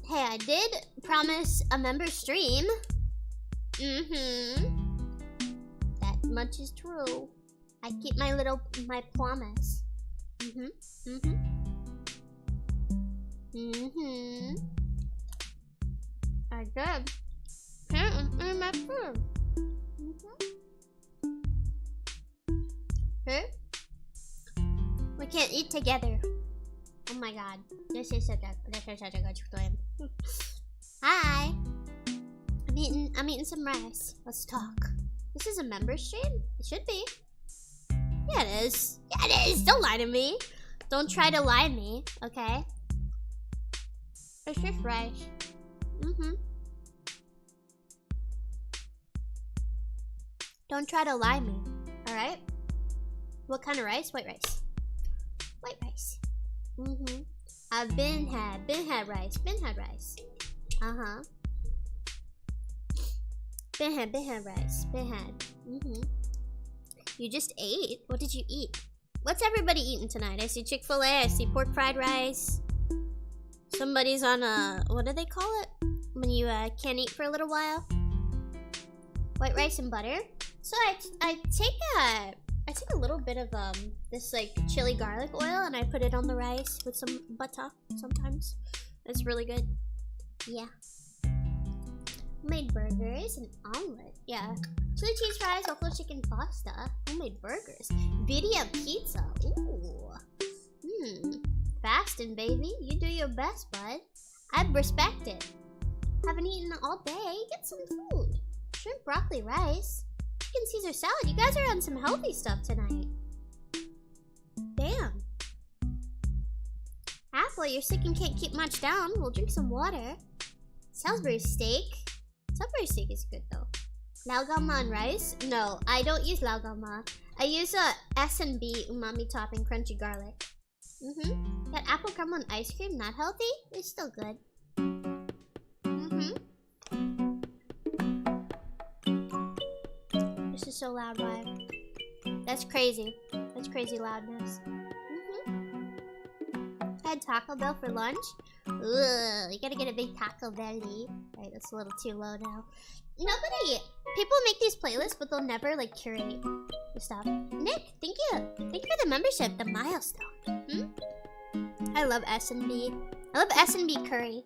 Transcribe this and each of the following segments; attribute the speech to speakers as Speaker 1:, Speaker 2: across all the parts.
Speaker 1: Hey, I did promise a member stream. That much is true. I keep my promise. I did. Can't my food. Okay. We can't eat together. Oh my god. This is such a good stream. Hi. I'm eating some rice. Let's talk. This is a member stream? It should be. Yeah, it is. Yeah, it is. Don't lie to me. Don't try to lie to me, okay? It's just rice. Don't try to lie to me, alright? What kind of rice? White rice. White rice. I've been had rice. Been had rice. Been had rice. You just ate? What did you eat? What's everybody eating tonight? I see Chick-fil-A, I see pork fried rice. Somebody's on a, what do they call it? When you can't eat for a little while? White rice and butter. So I take a little bit of this like chili garlic oil and I put it on the rice with some butter sometimes. It's really good. Yeah. Homemade burgers and omelet. Yeah. Chili cheese fries, buffalo chicken pasta. Homemade burgers. Birria pizza. Ooh. Fasting, baby. You do your best, bud. I respect it. Haven't eaten all day. Get some food. Shrimp, broccoli, rice. Chicken Caesar salad. You guys are on some healthy stuff tonight. Damn. Apple, you're sick and can't keep much down. We'll drink some water. Salisbury steak. Salisbury steak is good though. Laogama and rice? No, I don't use laogama. I use a S&B umami topping crunchy garlic. Got apple crumble and ice cream. Not healthy? It's still good. This is so loud, why? That's crazy. That's crazy loudness. I had Taco Bell for lunch. Ugh, you gotta get a big Taco Belly. Alright, that's a little too low now. People make these playlists, but they'll never like curate the stuff. Nick, thank you. Thank you for the membership, the milestone. I love S&B. I love S&B curry.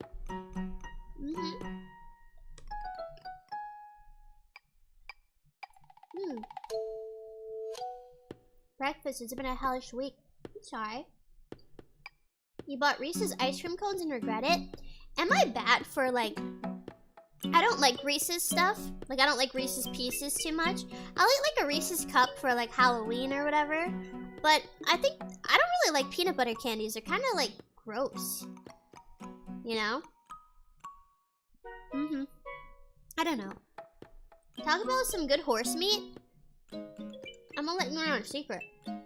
Speaker 1: Breakfast, it's been a hellish week. I'm sorry. You bought Reese's ice cream cones and regret it? Am I bad for like... I don't like Reese's stuff. Like, I don't like Reese's Pieces too much. I'll eat like a Reese's cup for like Halloween or whatever. But I don't really like peanut butter candies. They're kind of like gross. You know? I don't know. Talk about some good horse meat. I'm gonna let you know a secret.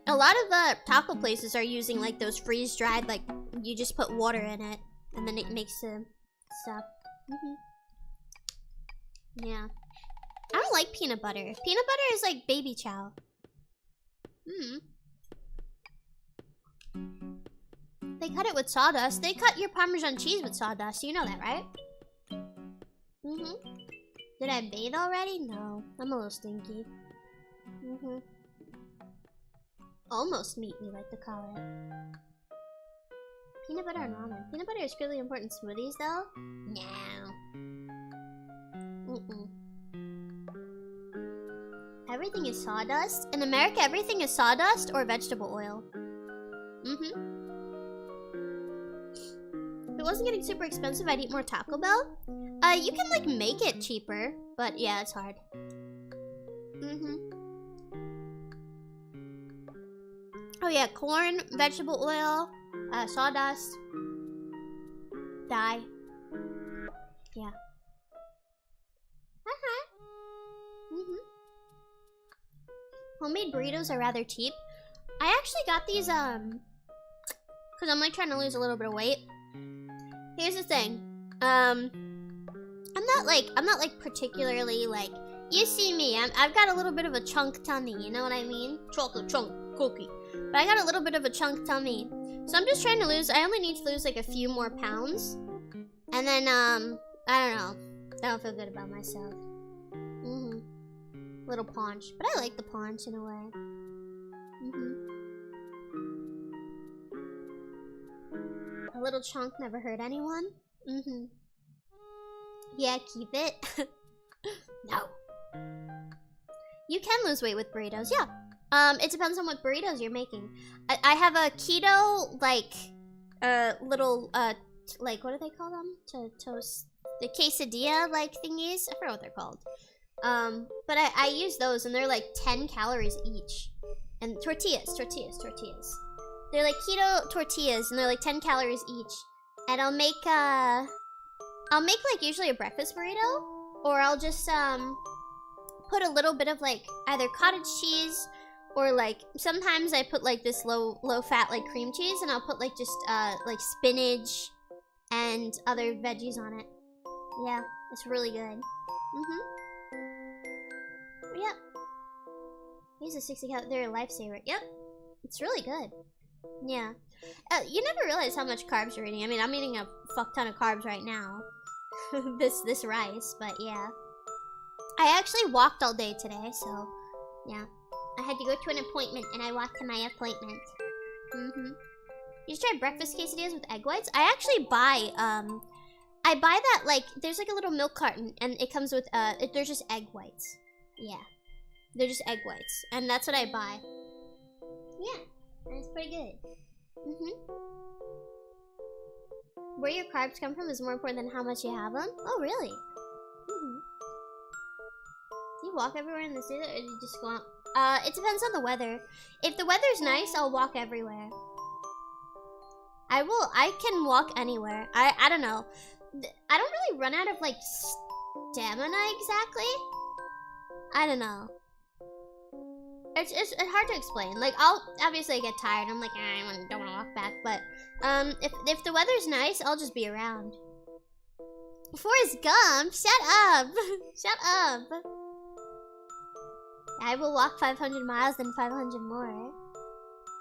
Speaker 1: A lot of taco places are using like those freeze-dried, like you just put water in it and then it makes the stuff. Yeah. I don't like peanut butter. Peanut butter is like baby chow. They cut it with sawdust. They cut your Parmesan cheese with sawdust. You know that, right? Did I bathe already? No. I'm a little stinky. Almost meat, we like to call it. Peanut butter and ramen. Peanut butter is really important in smoothies, though. No. Everything is sawdust. In America, everything is sawdust or vegetable oil. If it wasn't getting super expensive, I'd eat more Taco Bell. You can like make it cheaper, but yeah, it's hard. Oh yeah, corn, vegetable oil, sawdust, dye. Yeah. Homemade burritos are rather cheap. I actually got these because I'm like trying to lose a little bit of weight. Here's the thing. I'm not like particularly like, you see me, I've got a little bit of a chunk tummy, you know what I mean? Chocolate chunk cookie. But I got a little bit of a chunk tummy. So I'm just trying to lose, I only need to lose like a few more pounds. And then, I don't know. I don't feel good about myself. Little paunch. But I like the paunch in a way. A little chunk never hurt anyone. Yeah, keep it. No. You can lose weight with burritos, yeah. It depends on what burritos you're making. I have a keto, like, little, like, what do they call them? To toast, the quesadilla, like, thingies? I forgot what they're called. But I use those, and they're, like, 10 calories each. And tortillas. They're, like, keto tortillas, and they're, like, 10 calories each. And I'll make, like, usually a breakfast burrito, or I'll just, put a little bit of, like, either cottage cheese, or, like, sometimes I put, like, this low-fat, like, cream cheese, and I'll put, like, just, like, spinach and other veggies on it. Yeah, it's really good. Yep. These are 60 calories. They're a lifesaver. Yep. It's really good. Yeah. You never realize how much carbs you're eating. I mean, I'm eating a fuck ton of carbs right now. this rice, but yeah. I actually walked all day today, so yeah. I had to go to an appointment, and I walked to my appointment. You should try breakfast quesadillas with egg whites. I actually buy, I buy that, like, there's like a little milk carton, and it comes with, there's just egg whites. Yeah. They're just egg whites, and that's what I buy. Yeah, and it's pretty good. Where your carbs come from is more important than how much you have them? Oh, really? Do you walk everywhere in the city, or do you just go out? It depends on the weather. If the weather's nice, I'll walk everywhere. I can walk anywhere. I don't know. I don't really run out of, like, stamina exactly. I don't know. It's hard to explain. Like, obviously I get tired. I'm like, I don't want to walk back. But, if the weather's nice, I'll just be around. Forrest Gump, shut up. Shut up. I will walk 500 miles, then 500 more.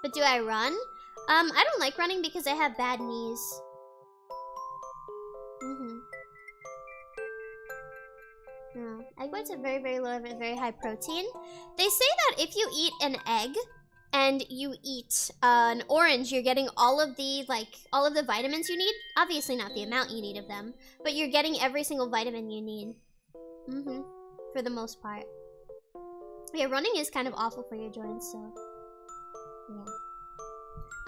Speaker 1: But do I run? I don't like running because I have bad knees. No. Egg whites are very, very low, very high protein. They say that if you eat an egg and you eat an orange, you're getting all of the vitamins you need. Obviously not the amount you need of them, but you're getting every single vitamin you need. For the most part. Yeah, running is kind of awful for your joints, so yeah.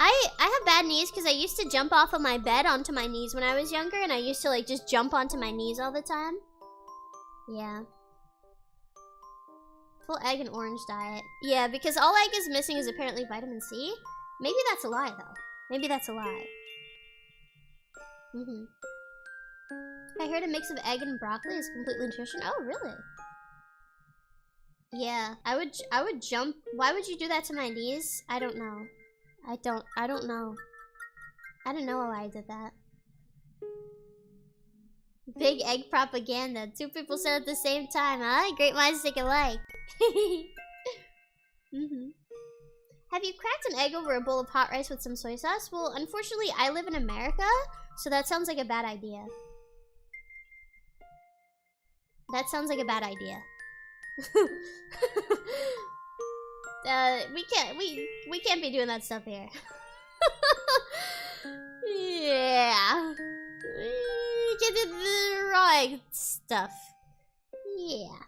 Speaker 1: I have bad knees because I used to jump off of my bed onto my knees when I was younger, and I used to, like, just jump onto my knees all the time. Yeah. Full egg and orange diet. Yeah, because all egg is missing is apparently vitamin C. Maybe that's a lie, though. Maybe that's a lie. I heard a mix of egg and broccoli is complete nutrition. Oh, really? Yeah, I would jump. Why would you do that to my knees? I don't know. I don't know. I don't know why I did that. Big egg propaganda. Two people said at the same time, huh? Great minds think alike. Have you cracked an egg over a bowl of hot rice with some soy sauce? Well, unfortunately, I live in America, so that sounds like a bad idea. That sounds like a bad idea. We can't be doing that stuff here. Yeah. We can't do the wrong stuff. Yeah.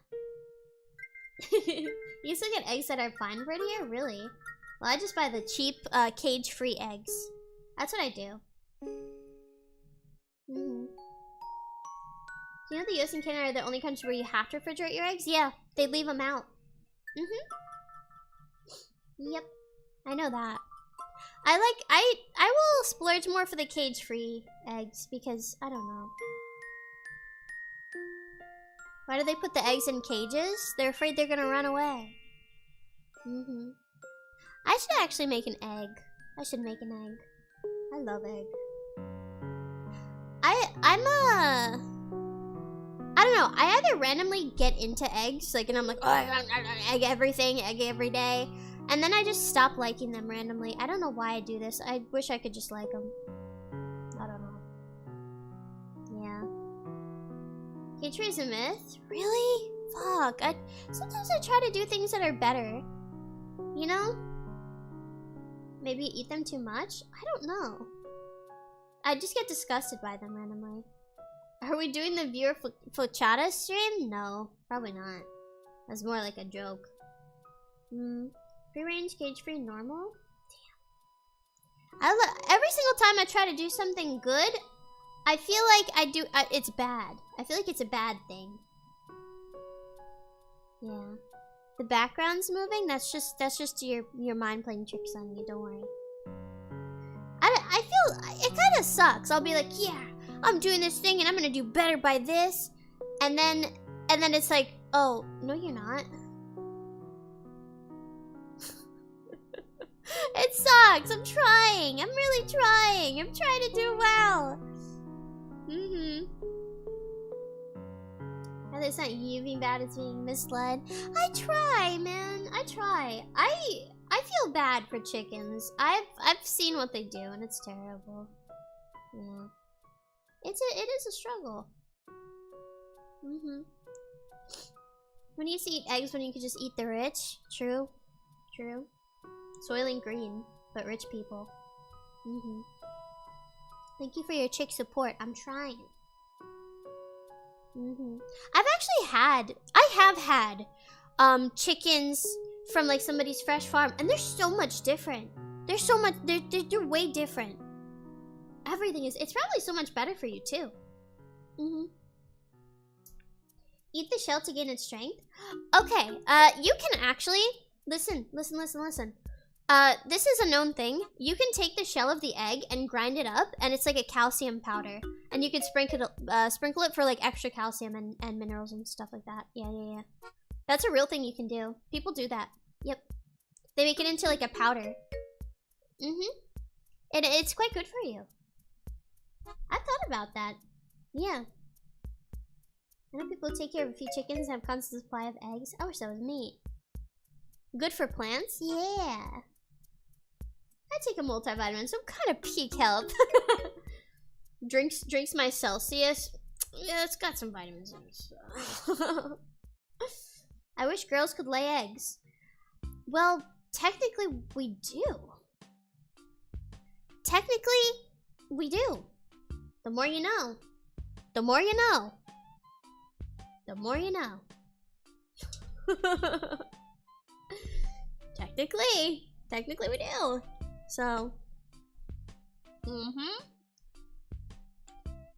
Speaker 1: You still get eggs that are fine bread here? Really? Well, I just buy the cheap, cage-free eggs. That's what I do. Do you know the US and Canada are the only countries where you have to refrigerate your eggs? Yeah, they leave them out. Yep, I know that. I will splurge more for the cage-free eggs because, I don't know. Why do they put the eggs in cages? They're afraid they're gonna run away. I should actually make an egg. I should make an egg. I love egg. I don't know. I either randomly get into eggs, like, and I'm like, oh, I egg everything, egg every day. And then I just stop liking them randomly. I don't know why I do this. I wish I could just like them. I don't know. Cage-free is a myth? Really? Fuck. Sometimes I try to do things that are better. You know? Maybe eat them too much? I don't know. I just get disgusted by them randomly. Are we doing the viewer Fochata stream? No, probably not. That's more like a joke. Free range, cage free, normal? Damn. Every single time I try to do something good, I feel like it's bad. I feel like it's a bad thing. Yeah. The background's moving? That's just your mind playing tricks on you, don't worry. I feel, it kind of sucks. I'll be like, yeah, I'm doing this thing and I'm gonna do better by this. And then it's like, oh, no you're not. It sucks. I'm trying. I'm really trying. I'm trying to do well. And it's not you being bad, it's being misled. I try, man. I try. I feel bad for chickens. I've seen what they do and it's terrible. Yeah. It is a struggle. When you used to eat eggs when you could just eat the rich. True. True. Soylent Green, but rich people. Thank you for your chick support. I'm trying. I have had chickens from like somebody's fresh farm, and they're so much different. They're way different. Everything is, it's probably so much better for you too. Eat the shell to gain its strength. Okay, you can actually, listen. This is a known thing. You can take the shell of the egg and grind it up, and it's like a calcium powder. And you can sprinkle it for like extra calcium and minerals and stuff like that. Yeah. That's a real thing you can do. People do that. Yep. They make it into like a powder. It's quite good for you. I thought about that. Yeah. I know people take care of a few chickens and have constant supply of eggs. I wish that was me. Good for plants? Yeah. I take a multivitamin, some kind of peak health. drinks my Celsius. Yeah, it's got some vitamins in it. So. I wish girls could lay eggs. Well, technically we do. Technically, we do. The more you know. The more you know. The more you know. Technically we do. So,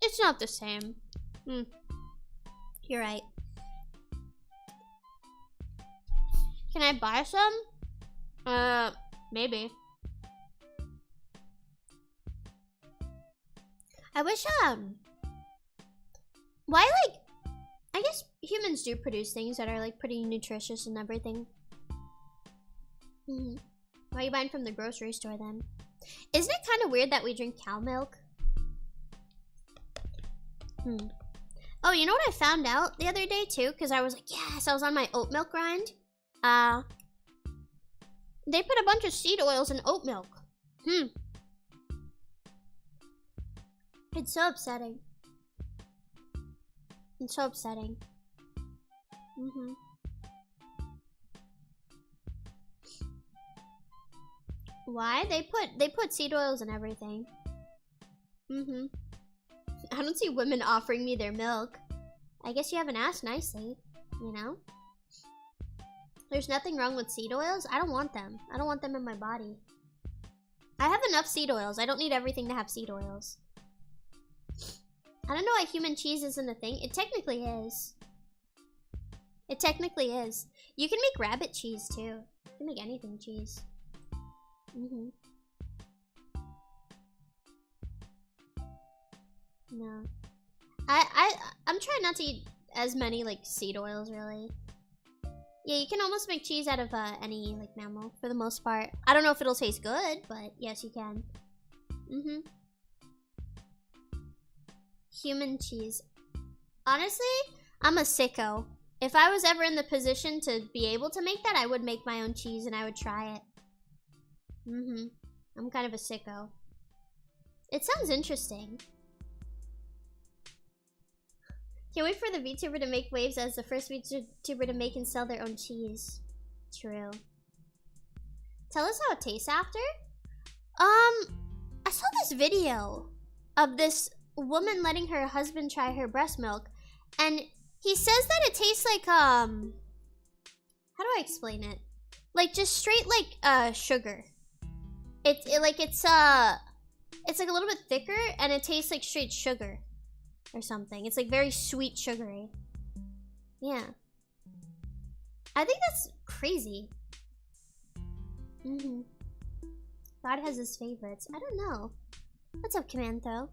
Speaker 1: it's not the same. You're right. Can I buy some? Maybe. I wish, why, like, I guess humans do produce things that are, like, pretty nutritious and everything. Why are you buying from the grocery store, then? Isn't it kind of weird that we drink cow milk? Oh, you know what I found out the other day, too? Because I was like, yes, I was on my oat milk grind. They put a bunch of seed oils in oat milk. It's so upsetting. It's so upsetting. Why? They put seed oils in everything. I don't see women offering me their milk. I guess you haven't asked nicely, you know? There's nothing wrong with seed oils. I don't want them. I don't want them in my body. I have enough seed oils. I don't need everything to have seed oils. I don't know why human cheese isn't a thing. It technically is. It technically is. You can make rabbit cheese too. You can make anything cheese. No. I'm trying not to eat as many like seed oils really. Yeah, you can almost make cheese out of any like mammal for the most part. I don't know if it'll taste good, but yes you can. Human cheese. Honestly, I'm a sicko. If I was ever in the position to be able to make that, I would make my own cheese and I would try it. I'm kind of a sicko. It sounds interesting. Can't wait for the VTuber to make waves as the first VTuber to make and sell their own cheese. True. Tell us how it tastes after? I saw this video of this woman letting her husband try her breast milk, and he says that it tastes like, how do I explain it? Like, just straight, like, sugar. It's like a little bit thicker, and it tastes like straight sugar. Or something. It's like very sweet, sugary. Yeah. I think that's crazy. God has his favorites. I don't know. What's up, Commando?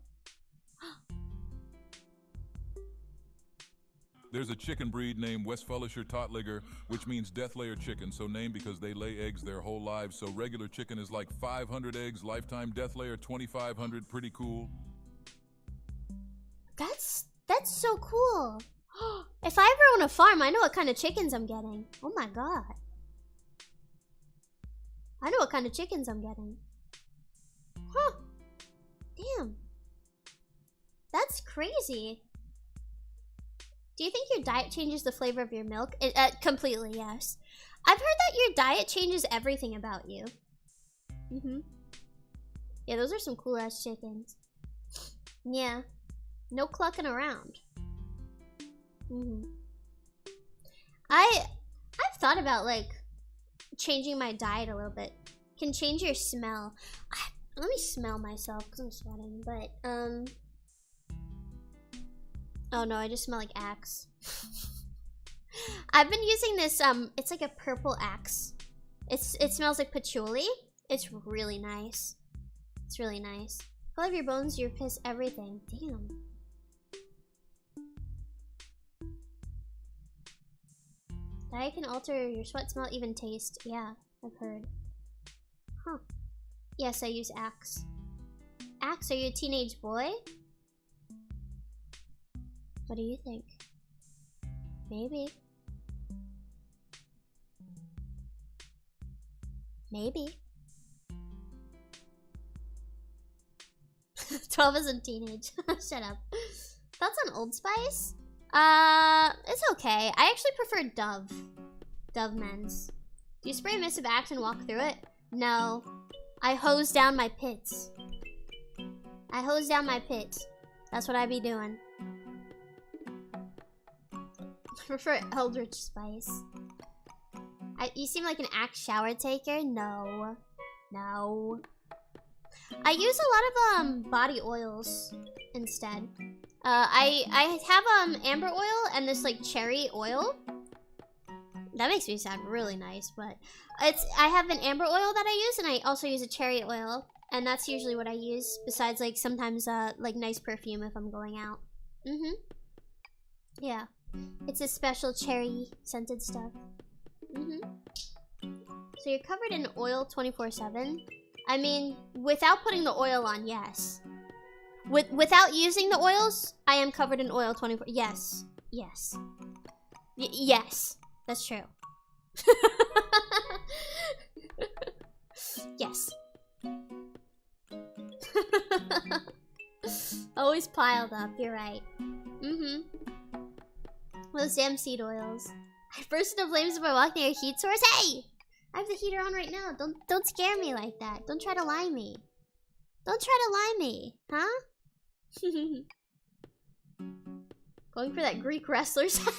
Speaker 2: There's a chicken breed named Westfälischer Totliger, which means death layer chicken, so named because they lay eggs their whole lives. So regular chicken is like 500 eggs, lifetime death layer 2,500, pretty cool.
Speaker 1: That's so cool. If I ever own a farm, I know what kind of chickens I'm getting. Oh my god. I know what kind of chickens I'm getting. Huh. Damn. That's crazy. Do you think your diet changes the flavor of your milk? Completely, yes. I've heard that your diet changes everything about you. Yeah, those are some cool ass chickens. Yeah. No clucking around. I've thought about like changing my diet a little bit. Can change your smell. Let me smell myself because I'm sweating. But oh no, I just smell like Axe. I've been using this. It's like a purple Axe. It smells like patchouli. It's really nice. It's really nice. All of your bones, your piss, everything. Damn. Diet can alter your sweat, smell, even taste. Yeah, I've heard. Huh. Yes, I use Axe. Axe, are you a teenage boy? What do you think? Maybe. Maybe. 12 isn't teenage. Shut up. Thoughts on Old Spice? It's okay. I actually prefer Dove. Dove men's. Do you spray a mist of Axe and walk through it? No. I hose down my pits. I hose down my pits. That's what I be doing. I prefer Eldritch Spice. You seem like an Axe shower taker. No. No. I use a lot of body oils instead. I have amber oil and this like cherry oil. That makes me sound really nice, but I have an amber oil that I use, and I also use a cherry oil, and that's usually what I use. Besides, like sometimes like nice perfume if I'm going out. Yeah, it's a special cherry scented stuff. So you're covered in oil 24/7. I mean, without putting the oil on, yes. Without using the oils, I am covered in oil 24. Yes. Yes. Yes. That's true. Yes. Always piled up, you're right. Those damn seed oils. I burst into flames if I walk near a heat source. Hey! I have the heater on right now. Don't scare me like that. Don't try to lie me. Don't try to lie me, huh? Going for that Greek wrestler scent.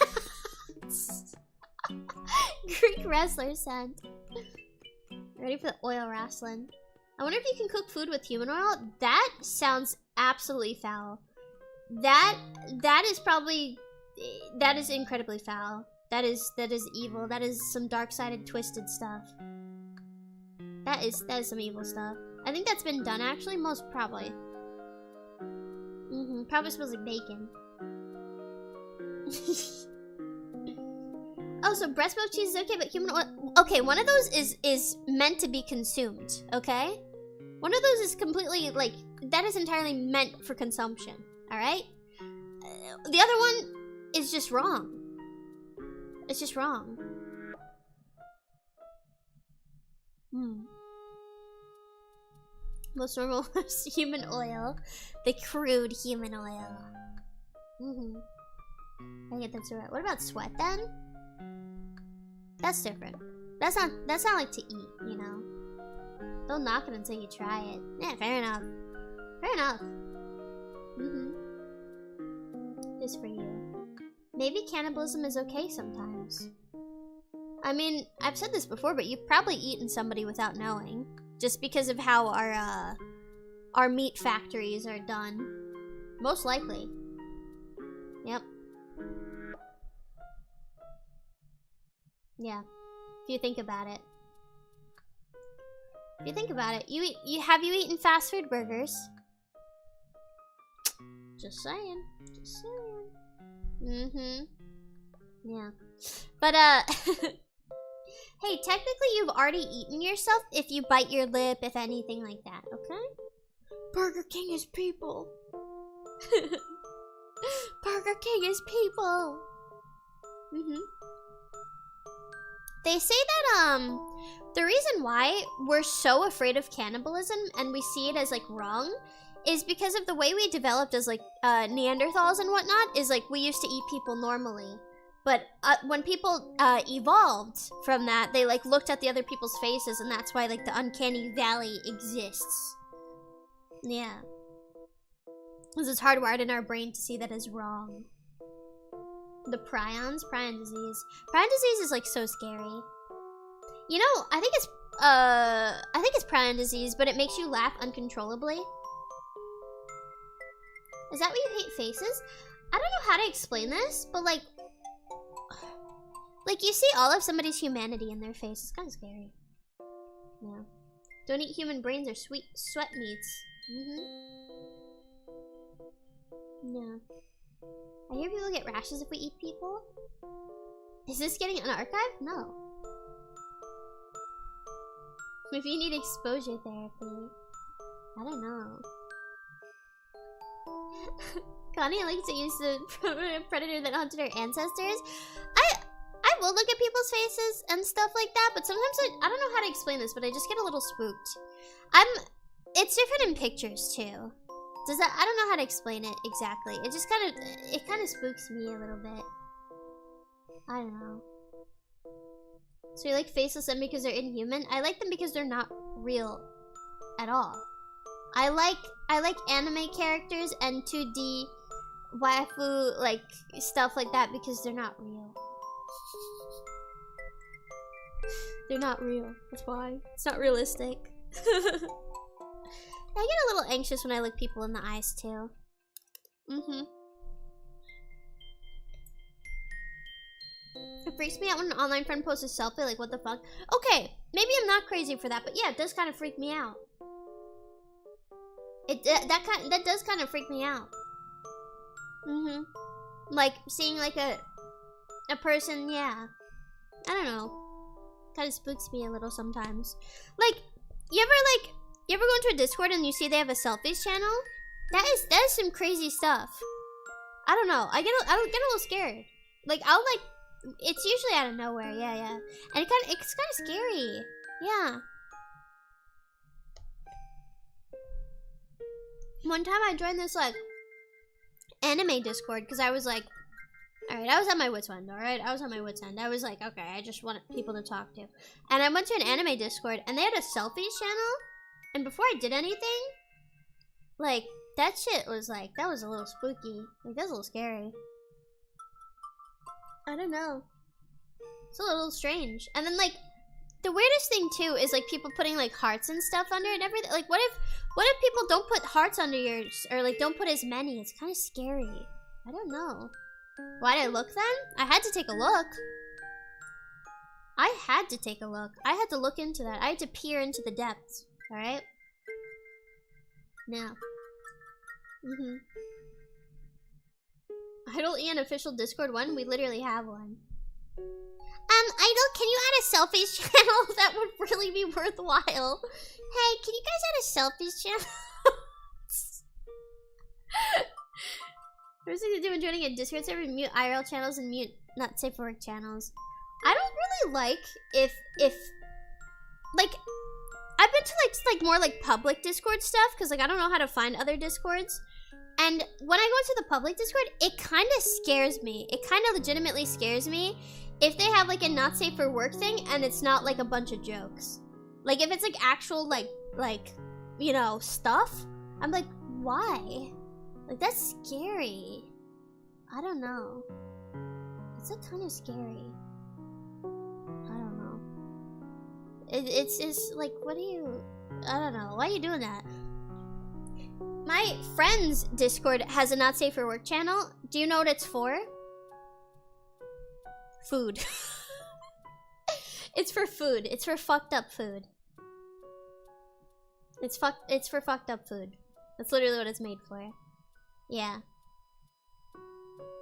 Speaker 1: Greek wrestler scent. Ready for the oil wrestling. I wonder if you can cook food with human oil. That sounds absolutely foul. That is probably, that is incredibly foul. That is evil. That is some dark-sided, twisted stuff. That is some evil stuff. I think that's been done actually, most probably. Probably smells like bacon. Oh, so breast milk cheese is okay, but human oil. Okay, one of those is meant to be consumed. Okay, one of those is completely like that is entirely meant for consumption. All right. The other one is just wrong. It's just wrong. Most normal is human oil. The crude human oil. I get that's right. What about sweat then? That's different. That's not like to eat, you know? Don't knock it until you try it. Yeah, fair enough. Fair enough. Just for you. Maybe cannibalism is okay sometimes. I mean, I've said this before, but you've probably eaten somebody without knowing. Just because of how our meat factories are done. Most likely. Yep. Yeah. If you think about it. If you think about it, have you eaten fast food burgers? Just saying. Just saying. Yeah. But hey, technically you've already eaten yourself if you bite your lip, if anything like that, okay? Burger King is people. Burger King is people. They say that the reason why we're so afraid of cannibalism and we see it as like wrong is because of the way we developed as like Neanderthals and whatnot. Is like we used to eat people normally, but when people evolved from that, they like looked at the other people's faces, and that's why like the uncanny valley exists. Yeah, because it's hardwired in our brain to see that as wrong. The prion disease. Prion disease is like so scary. You know, I think it's prion disease, but it makes you laugh uncontrollably. Is that why you hate faces? I don't know how to explain this, but like you see all of somebody's humanity in their face. It's kind of scary. Yeah. Don't eat human brains or sweet sweat meats. Yeah. I hear people get rashes if we eat people. Is this getting an archive? No. If you need exposure therapy. I don't know. Connie likes to use the predator that hunted her ancestors. I will look at people's faces and stuff like that, but sometimes I don't know how to explain this, but I just get a little spooked. It's different in pictures too. I don't know how to explain it exactly. It just kind of spooks me a little bit. I don't know. So you like faceless them because they're inhuman? I like them because they're not real at all. I like anime characters and 2D waifu like stuff like that because they're not real. They're not real. That's why. It's not realistic. I get a little anxious when I look people in the eyes too. It freaks me out when an online friend posts a selfie, like what the fuck? Okay, maybe I'm not crazy for that, but yeah, it does kind of freak me out. That does kind of freak me out. Like seeing like a person, yeah. I don't know. Kind of spooks me a little sometimes. Like, you ever go into a Discord and you see they have a selfies channel? That is some crazy stuff. I don't know. I get a little scared. Like it's usually out of nowhere. Yeah. And it's kind of scary. Yeah. One time I joined this like anime Discord because I was like, alright, I was at my wit's end, alright? I was at my wit's end. I was like, okay, I just want people to talk to. And I went to an anime Discord and they had a selfies channel. And before I did anything, like, that shit was like, that was a little spooky. Like, that was a little scary. I don't know. It's a little strange. And then, like, the weirdest thing, too, is, like, people putting, like, hearts and stuff under it and everything. Like, what if people don't put hearts under yours? Or, like, don't put as many? It's kind of scary. I don't know. Why did I look then? I had to take a look. I had to take a look. I had to look into that. I had to peer into the depths. Alright? Now. Idol Ian official Discord one? We literally have one. Idol, can you add a selfies channel? That would really be worthwhile. Hey, can you guys add a selfies channel? First thing to do when joining a Discord server, mute IRL channels and mute not safe for work channels. I don't really like if like I've been to like more like public Discord stuff because like I don't know how to find other Discords, And when I go to the public Discord, it kind of scares me. It kind of legitimately scares me if they have like a not safe for work thing and it's not like a bunch of jokes. Like if it's like actual like you know, stuff, I'm like, why? Like that's scary. I don't know. It's like kind of scary. I don't know. It's just like, what do you... I don't know. Why are you doing that? My friend's Discord has a not safe for work channel. Do you know what it's for? Food. It's for food. It's for fucked up food. It's for fucked up food. That's literally what it's made for. Yeah.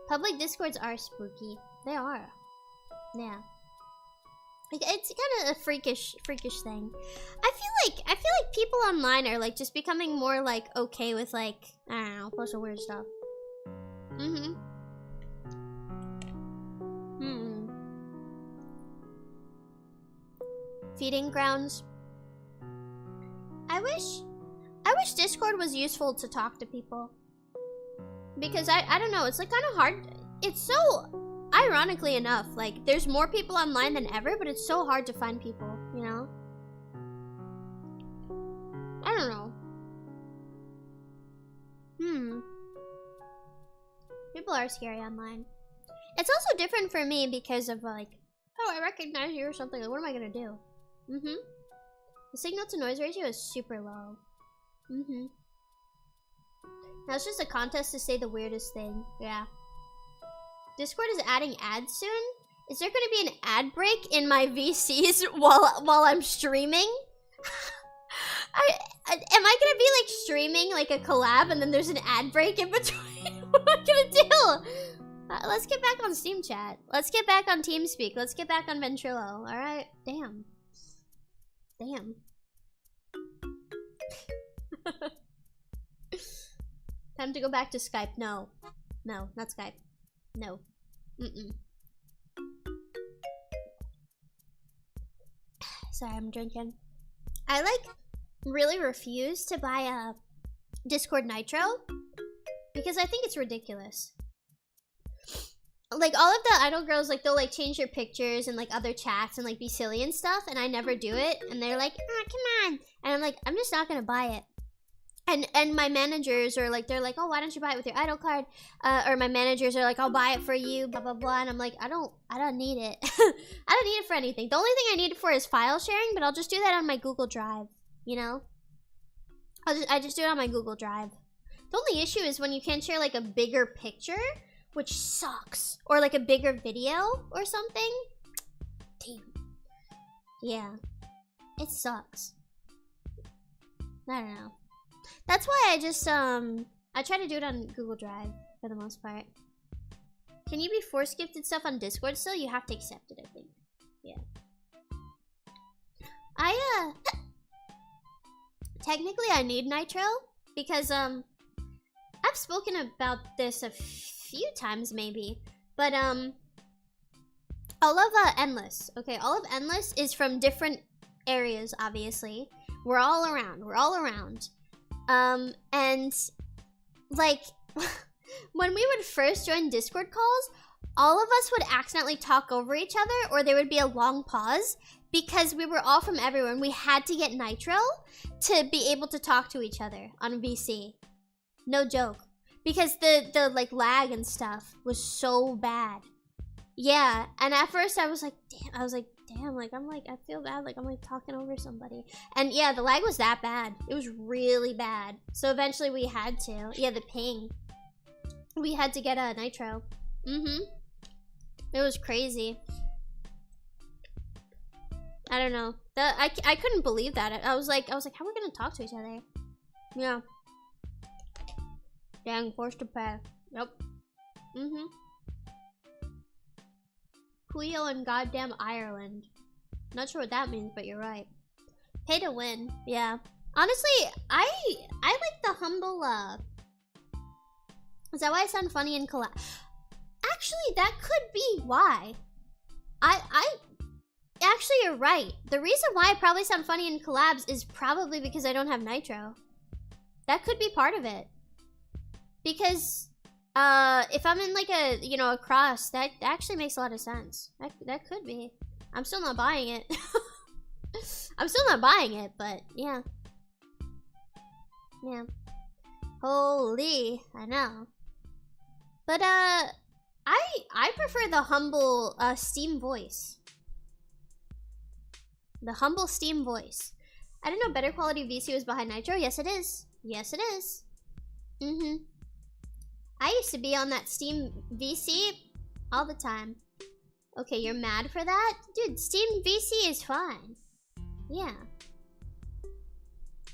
Speaker 1: Public Discords are spooky. They are. Yeah. Like, it's kind of a freakish thing. I feel like people online are like just becoming more like okay with like, I don't know, plus of weird stuff. Feeding grounds. I wish Discord was useful to talk to people. Because I don't know, it's like kind of hard. It's so, ironically enough, like there's more people online than ever, but it's so hard to find people, you know? I don't know. People are scary online. It's also different for me because of like, oh, I recognize you or something. Like, what am I gonna do? The signal to noise ratio is super low. Now it's just a contest to say the weirdest thing. Yeah. Discord is adding ads soon. Is there gonna be an ad break in my VCs while I'm streaming? Am I gonna be like streaming like a collab and then there's an ad break in between? What am I gonna do? Let's get back on Steam Chat. Let's get back on TeamSpeak. Let's get back on Ventrilo. All right. Damn. Damn. Time to go back to Skype. No. No, not Skype. No. Sorry, I'm drinking. I like really refuse to buy a Discord Nitro because I think it's ridiculous. Like all of the idol girls, like they'll like change their pictures and like other chats and like be silly and stuff, and I never do it, and they're like, ah, come on, and I'm like, I'm just not gonna buy it. And my managers are like, they're like, oh, why don't you buy it with your idol card? Or my managers are like, I'll buy it for you, blah blah blah, and I'm like, I don't need it. I don't need it for anything. The only thing I need it for is file sharing, but I'll just do that on my Google Drive, you know? I just do it on my Google Drive. The only issue is when you can't share like a bigger picture, which sucks, or like a bigger video or something. Damn. Yeah, it sucks. I don't know. That's why I just I try to do it on Google Drive for the most part. Can you be force gifted stuff on Discord still? You have to accept it, I think. Yeah. Technically I need Nitro because I've spoken about this a few times maybe, but all of Endless, okay, all of Endless is from different areas, obviously. We're all around. And like when we would first join Discord calls, all of us would accidentally talk over each other, or there would be a long pause because we were all from everywhere and we had to get Nitro to be able to talk to each other on VC. No joke. Because the like lag and stuff was so bad. Yeah, and at first I was like, damn, like I feel bad, like I'm like talking over somebody. And yeah, the lag was that bad. It was really bad. So eventually we had to, yeah, the ping. We had to get a Nitro. It was crazy. I don't know. I couldn't believe that. I was like, how are we gonna talk to each other? Yeah. Dang, forced to pay. Yep. Puyo in goddamn Ireland. Not sure what that means, but you're right. Pay to win. Yeah. Honestly, I like the humble Is that why I sound funny in collab? Actually, that could be why. Actually, you're right. The reason why I probably sound funny in collabs is probably because I don't have Nitro. That could be part of it. Because if I'm in like a, you know, a cross, that actually makes a lot of sense. That could be. I'm still not buying it. I'm still not buying it, but yeah. Yeah. Holy, I know. But I prefer the humble Steam voice. The humble Steam voice. I didn't know better quality VC was behind Nitro. Yes, it is. Yes, it is. I used to be on that Steam VC all the time. Okay, you're mad for that? Dude, Steam VC is fine. Yeah.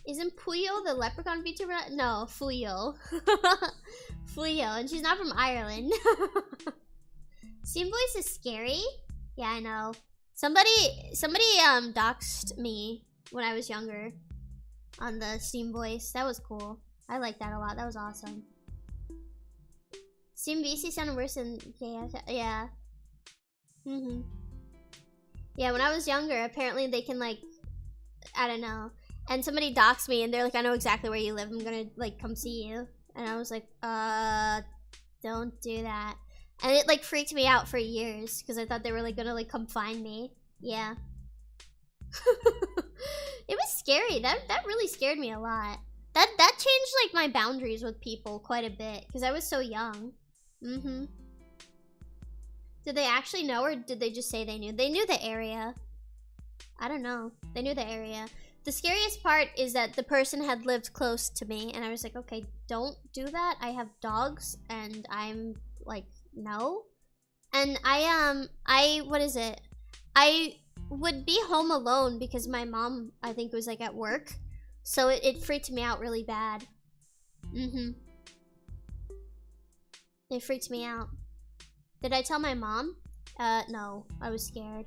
Speaker 1: Isn't Puyo the leprechaun VTuber? No, Fuyo. Fuyo, and she's not from Ireland. Steam voice is scary? Yeah, I know. Somebody doxed me when I was younger on the Steam voice. That was cool. I liked that a lot. That was awesome. Steam VC sounded worse than yeah. Yeah, when I was younger, apparently they can like, I don't know. And somebody doxed me and they're like, I know exactly where you live. I'm gonna like come see you. And I was like, don't do that. And it like freaked me out for years because I thought they were like gonna like come find me. Yeah. It was scary. That really scared me a lot. That changed like my boundaries with people quite a bit because I was so young. Did they actually know or did they just say they knew? They knew the area. I don't know. They knew the area. The scariest part is that the person had lived close to me and I was like, okay, don't do that. I have dogs and I'm like, no. And what is it? I would be home alone because my mom, I think, was like at work. So it freaked me out really bad. It freaked me out. Did I tell my mom? No, I was scared.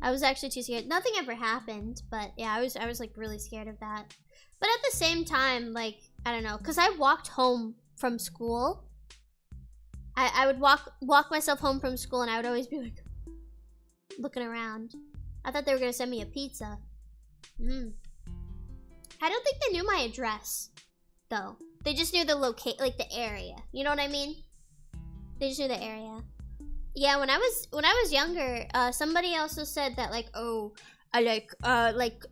Speaker 1: I was actually too scared. Nothing ever happened, but yeah, I was like really scared of that. But at the same time, like, I don't know, because I walked home from school. I would walk myself home from school and I would always be like, looking around. I thought they were gonna send me a pizza. I don't think they knew my address, though. They just knew the like the area. You know what I mean? They just knew the area. Yeah, when I was younger, somebody also said that like, oh, I like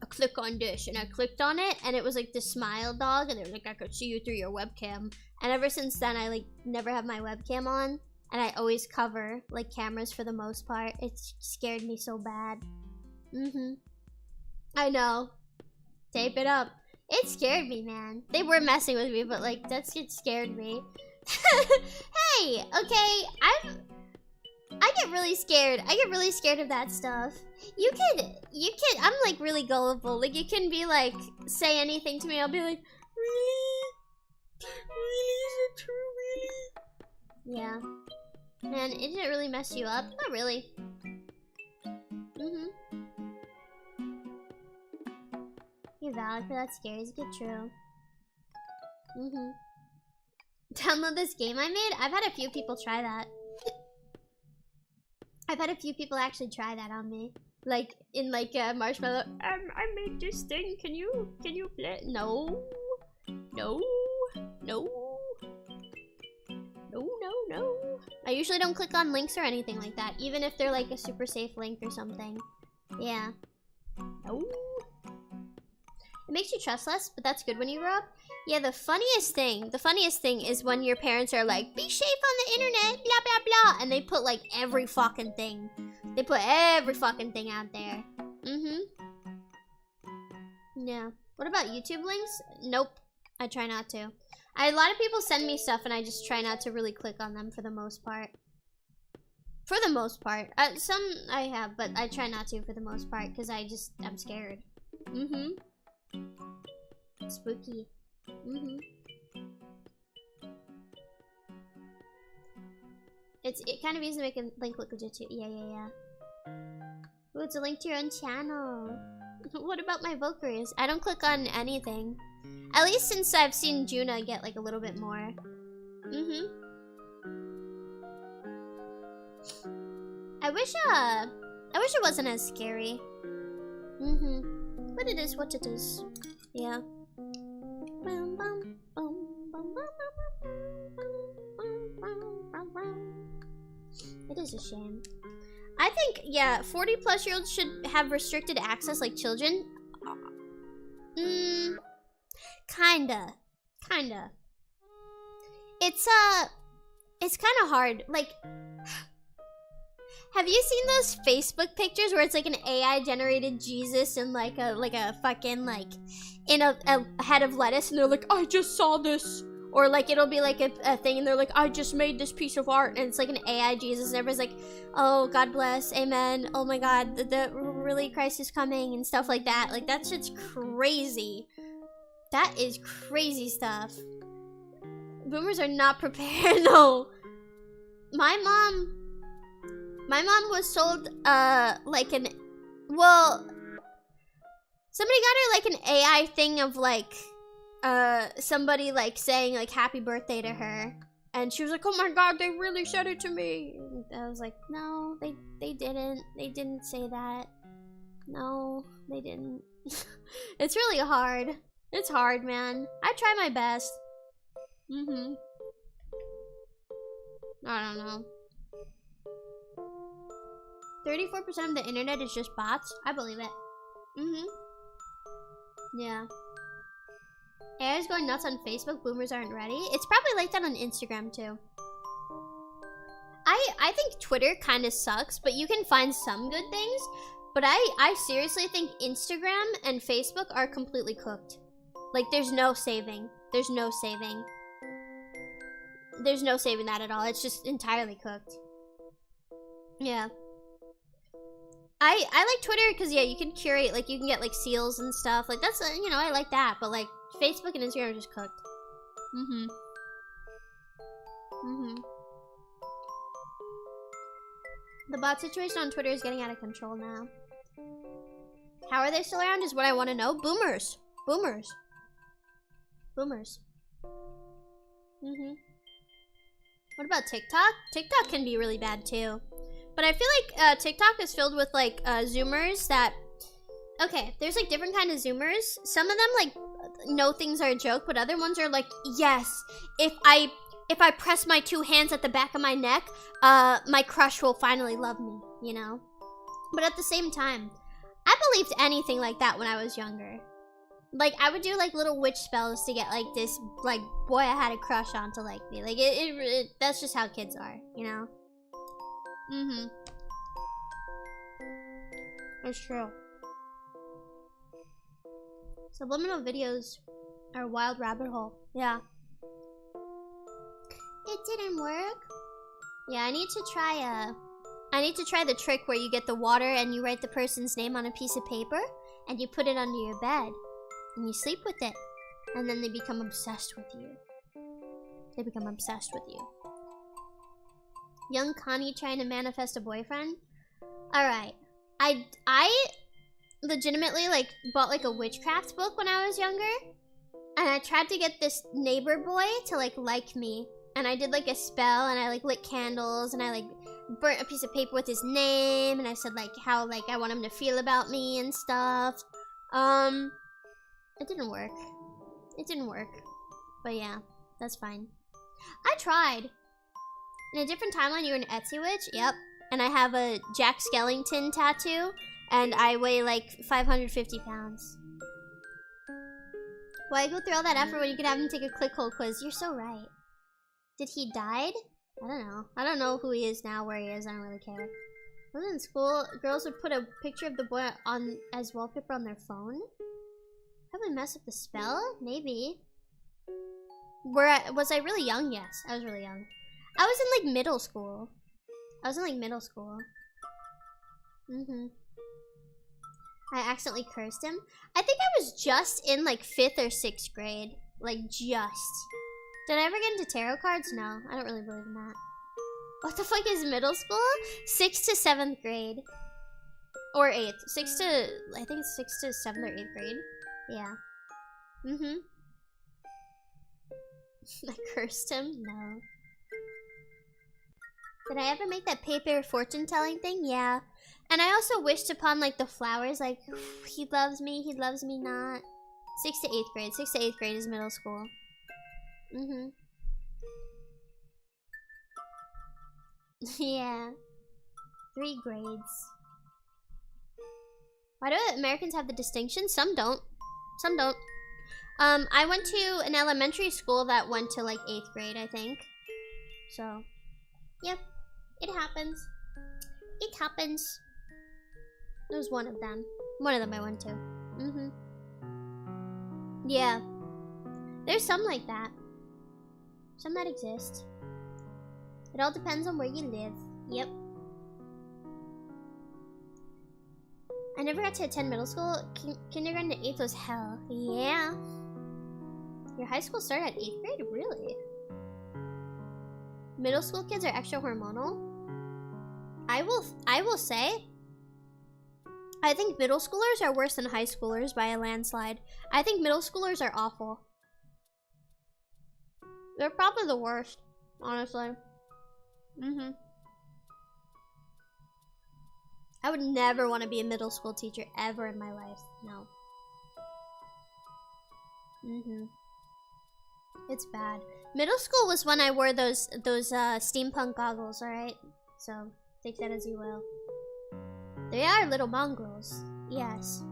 Speaker 1: click on this, and I clicked on it, and it was like the smile dog, and they were like, I could see you through your webcam. And ever since then, I like never have my webcam on, and I always cover like cameras for the most part. It scared me so bad. I know. Tape it up. It scared me, man. They were messing with me, but like it scared me. Hey, okay, I get really scared. I get really scared of that stuff. You can, I'm like really gullible. Like you can be like, say anything to me, I'll be like, really? Really, is it true, really? Yeah. Man, it didn't really mess you up. Not really. You're valid for that scares get true. Download this game I made? I've had a few people try that. I've had a few people actually try that on me. Like, in like Marshmallow, I made this thing, can you play? No. No. No. No, no, no. I usually don't click on links or anything like that, even if they're like a super safe link or something. Yeah. No. It makes you trust less, but that's good when you grow up. Yeah, the funniest thing is when your parents are like, be safe on the internet, blah, blah, blah. And they put like every fucking thing. They put every fucking thing out there. Yeah. What about YouTube links? Nope. I try not to. A lot of people send me stuff and I just try not to really click on them for the most part. For the most part. Some I have, but I try not to for the most part because I'm scared. Spooky. It kind of easy to make a link look legit too. Yeah. Ooh, it's a link to your own channel. What about my Valkyries? I don't click on anything. At least since I've seen Juna get like a little bit more. I wish it wasn't as scary. But it is what it is. Yeah. It is a shame. I think, yeah, 40 plus year olds should have restricted access like children. Kinda. It's kind of hard. Like, have you seen those Facebook pictures where it's like an AI generated Jesus and like a fucking like in a head of lettuce and they're like, I just saw this. Or like it'll be like a thing and they're like, I just made this piece of art and it's like an AI Jesus and everybody's like, oh, God bless, amen, oh my God, the really Christ is coming and stuff like that. Like that shit's crazy. That is crazy stuff. Boomers are not prepared. No. My mom was sold like an, well, somebody got her like an AI thing of like somebody like saying like happy birthday to her and she was like, oh my God, they really said it to me. And I was like, no, they didn't say that. No, they didn't. It's really hard. It's hard, man. I try my best. I don't know. 34% of the internet is just bots. I believe it. Yeah. AI's going nuts on Facebook. Boomers aren't ready. It's probably like that on Instagram too. I think Twitter kind of sucks, but you can find some good things. But I seriously think Instagram and Facebook are completely cooked. Like there's no saving. There's no saving. There's no saving that at all. It's just entirely cooked. Yeah. I like Twitter because, yeah, you can curate, like, you can get, like, seals and stuff. Like, that's, you know, I like that. But, like, Facebook and Instagram are just cooked. The bot situation on Twitter is getting out of control now. How are they still around is what I want to know. Boomers. Boomers. Boomers. What about TikTok? TikTok can be really bad, too. But I feel like TikTok is filled with like Zoomers that, okay, there's like different kind of Zoomers. Some of them like know things are a joke, but other ones are like, yes, if I press my 2 hands at the back of my neck, my crush will finally love me, you know? But at the same time, I believed anything like that when I was younger. Like I would do like little witch spells to get like this like boy I had a crush on to like me. Like that's just how kids are, you know? That's true. Subliminal videos are a wild rabbit hole. Yeah. It didn't work. Yeah, I need to try the trick where you get the water and you write the person's name on a piece of paper and you put it under your bed and you sleep with it and then they become obsessed with you. They become obsessed with you. Young Connie trying to manifest a boyfriend. Alright. I legitimately like bought like a witchcraft book when I was younger. And I tried to get this neighbor boy to like me. And I did like a spell and I like lit candles and I like burnt a piece of paper with his name and I said like how like I want him to feel about me and stuff. It didn't work. It didn't work. But yeah, that's fine. I tried. In a different timeline, you're an Etsy witch? Yep. And I have a Jack Skellington tattoo, and I weigh like 550 pounds. Why go through all that effort when you could have him take a clickhole quiz? You're so right. Did he died? I don't know. I don't know who he is now, where he is. I don't really care. When I was in school, girls would put a picture of the boy on as wallpaper on their phone. Probably mess up the spell? Maybe. Was I really young? Yes, I was really young. I was in like middle school. I accidentally cursed him. I think I was just in like 5th or 6th grade. Like just. Did I ever get into tarot cards? No, I don't really believe in that. What the fuck is middle school? 6th to 7th grade. Or 8th. I think it's 6th to 7th or 8th grade. Yeah. I cursed him? No. Did I ever make that paper fortune telling thing? Yeah. And I also wished upon like the flowers, like he loves me not. 6th to 8th grade. 6th to 8th grade is middle school. Yeah. 3 grades. Why do Americans have the distinction? Some don't. Some don't. I went to an elementary school that went to like 8th grade, I think. So, yep. It happens. It happens. It was one of them. One of them I went to. Yeah. There's some like that. Some that exist. It all depends on where you live. Yep. I never got to attend middle school. Kindergarten to 8th was hell. Yeah. Your high school started at 8th grade? Really? Middle school kids are extra hormonal? I will say, I think middle schoolers are worse than high schoolers by a landslide. I think middle schoolers are awful. They're probably the worst, honestly. I would never want to be a middle school teacher ever in my life. No. It's bad. Middle school was when I wore those steampunk goggles, alright? So, take that as you will. They are little mongrels. Yes.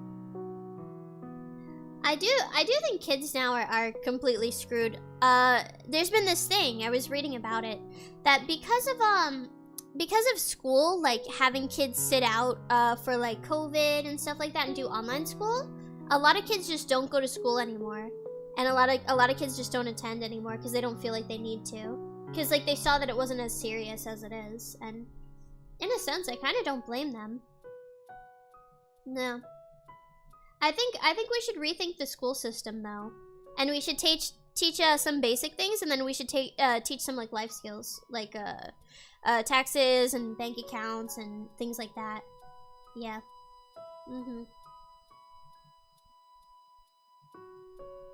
Speaker 1: I do think kids now are completely screwed. There's been this thing, I was reading about it, that because of school, like having kids sit out for like COVID and stuff like that and do online school, a lot of kids just don't go to school anymore. And a lot of kids just don't attend anymore because they don't feel like they need to. Because like they saw that it wasn't as serious as it is. And in a sense, I kind of don't blame them. No. I think we should rethink the school system though. And we should teach some basic things, and then we should teach some like life skills, like taxes and bank accounts and things like that. Yeah.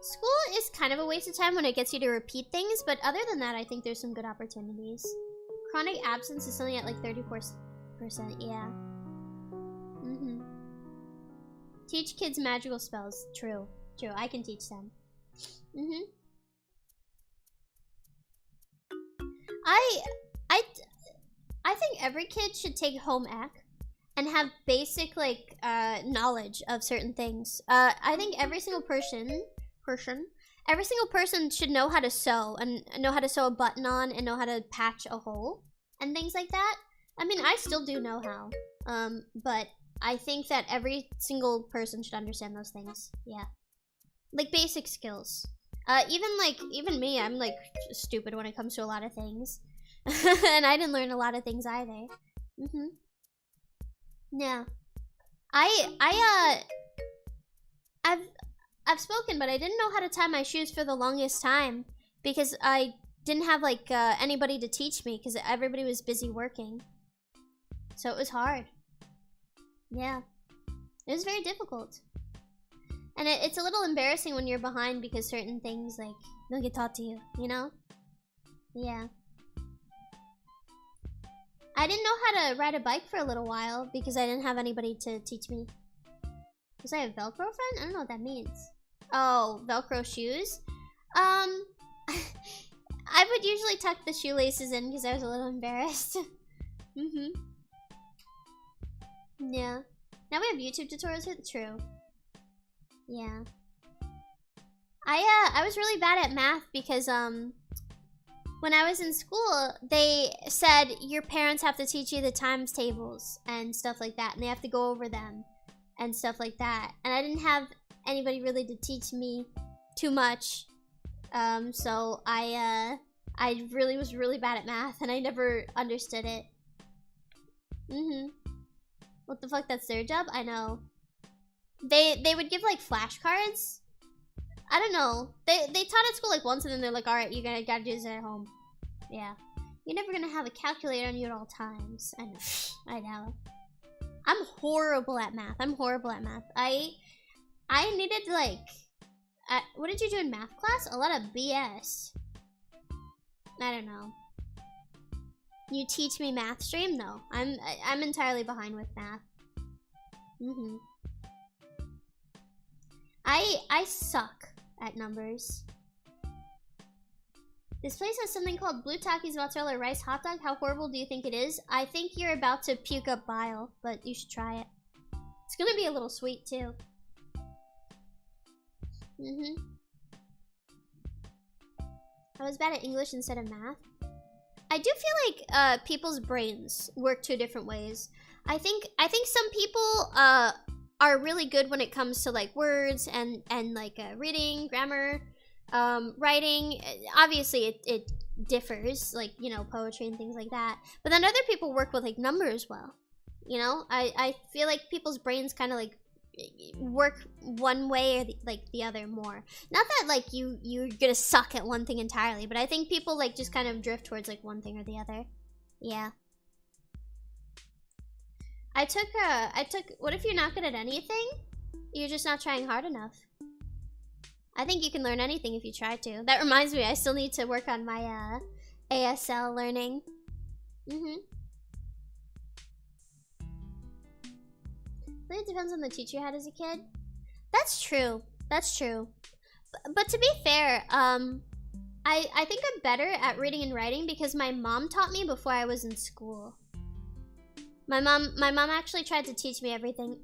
Speaker 1: School is kind of a waste of time when it gets you to repeat things, but other than that, I think there's some good opportunities. Chronic absence is something at like 34%, yeah. Teach kids magical spells. True, I can teach them. I think every kid should take home ec and have basic like knowledge of certain things. I think every single person should know how to sew and know how to sew a button on and know how to patch a hole and things like that. I mean, I still do know how, but I think that every single person should understand those things. Yeah, like basic skills. Even me, I'm like stupid when it comes to a lot of things. And I didn't learn a lot of things either. Yeah. I've spoken, but I didn't know how to tie my shoes for the longest time because I didn't have like anybody to teach me because everybody was busy working. So it was hard. Yeah. It was very difficult. And it's a little embarrassing when you're behind because certain things like don't get taught to you, you know? Yeah. I didn't know how to ride a bike for a little while because I didn't have anybody to teach me. Was I a Velcro friend? I don't know what that means. Oh, Velcro shoes? I would usually tuck the shoelaces in because I was a little embarrassed. Yeah. Now we have YouTube tutorials with true. Yeah. I was really bad at math because when I was in school, they said your parents have to teach you the times tables and stuff like that, and they have to go over them and stuff like that. And I didn't have anybody really to teach me too much, so I really was really bad at math, and I never understood it. What the fuck? That's their job? I know. They would give like flashcards. I don't know. They taught at school like once, and then they're like, all right, you gotta do this at home. Yeah. You're never gonna have a calculator on you at all times. And I know. I'm horrible at math. I needed like, what did you do in math class? A lot of BS. I don't know. You teach me math stream? No. I'm entirely behind with math. I suck at numbers. This place has something called Blue Takis Mozzarella Rice Hot Dog. How horrible do you think it is? I think you're about to puke up bile, but you should try it. It's gonna be a little sweet too. I was bad at English instead of math. I do feel like people's brains work two different ways. I think some people are really good when it comes to like words and like reading, grammar, writing. Obviously it differs, like, you know, poetry and things like that. But then other people work with like numbers well. You know, I feel like people's brains kind of like work one way or the other more. Not that like you're gonna suck at one thing entirely, but I think people like just kind of drift towards like one thing or the other. Yeah. I took what if you're not good at anything? You're just not trying hard enough. I think you can learn anything if you try to. That reminds me, I still need to work on my ASL learning. It depends on the teacher you had as a kid. That's true. That's true. But to be fair, I think I'm better at reading and writing because my mom taught me before I was in school. My mom actually tried to teach me everything.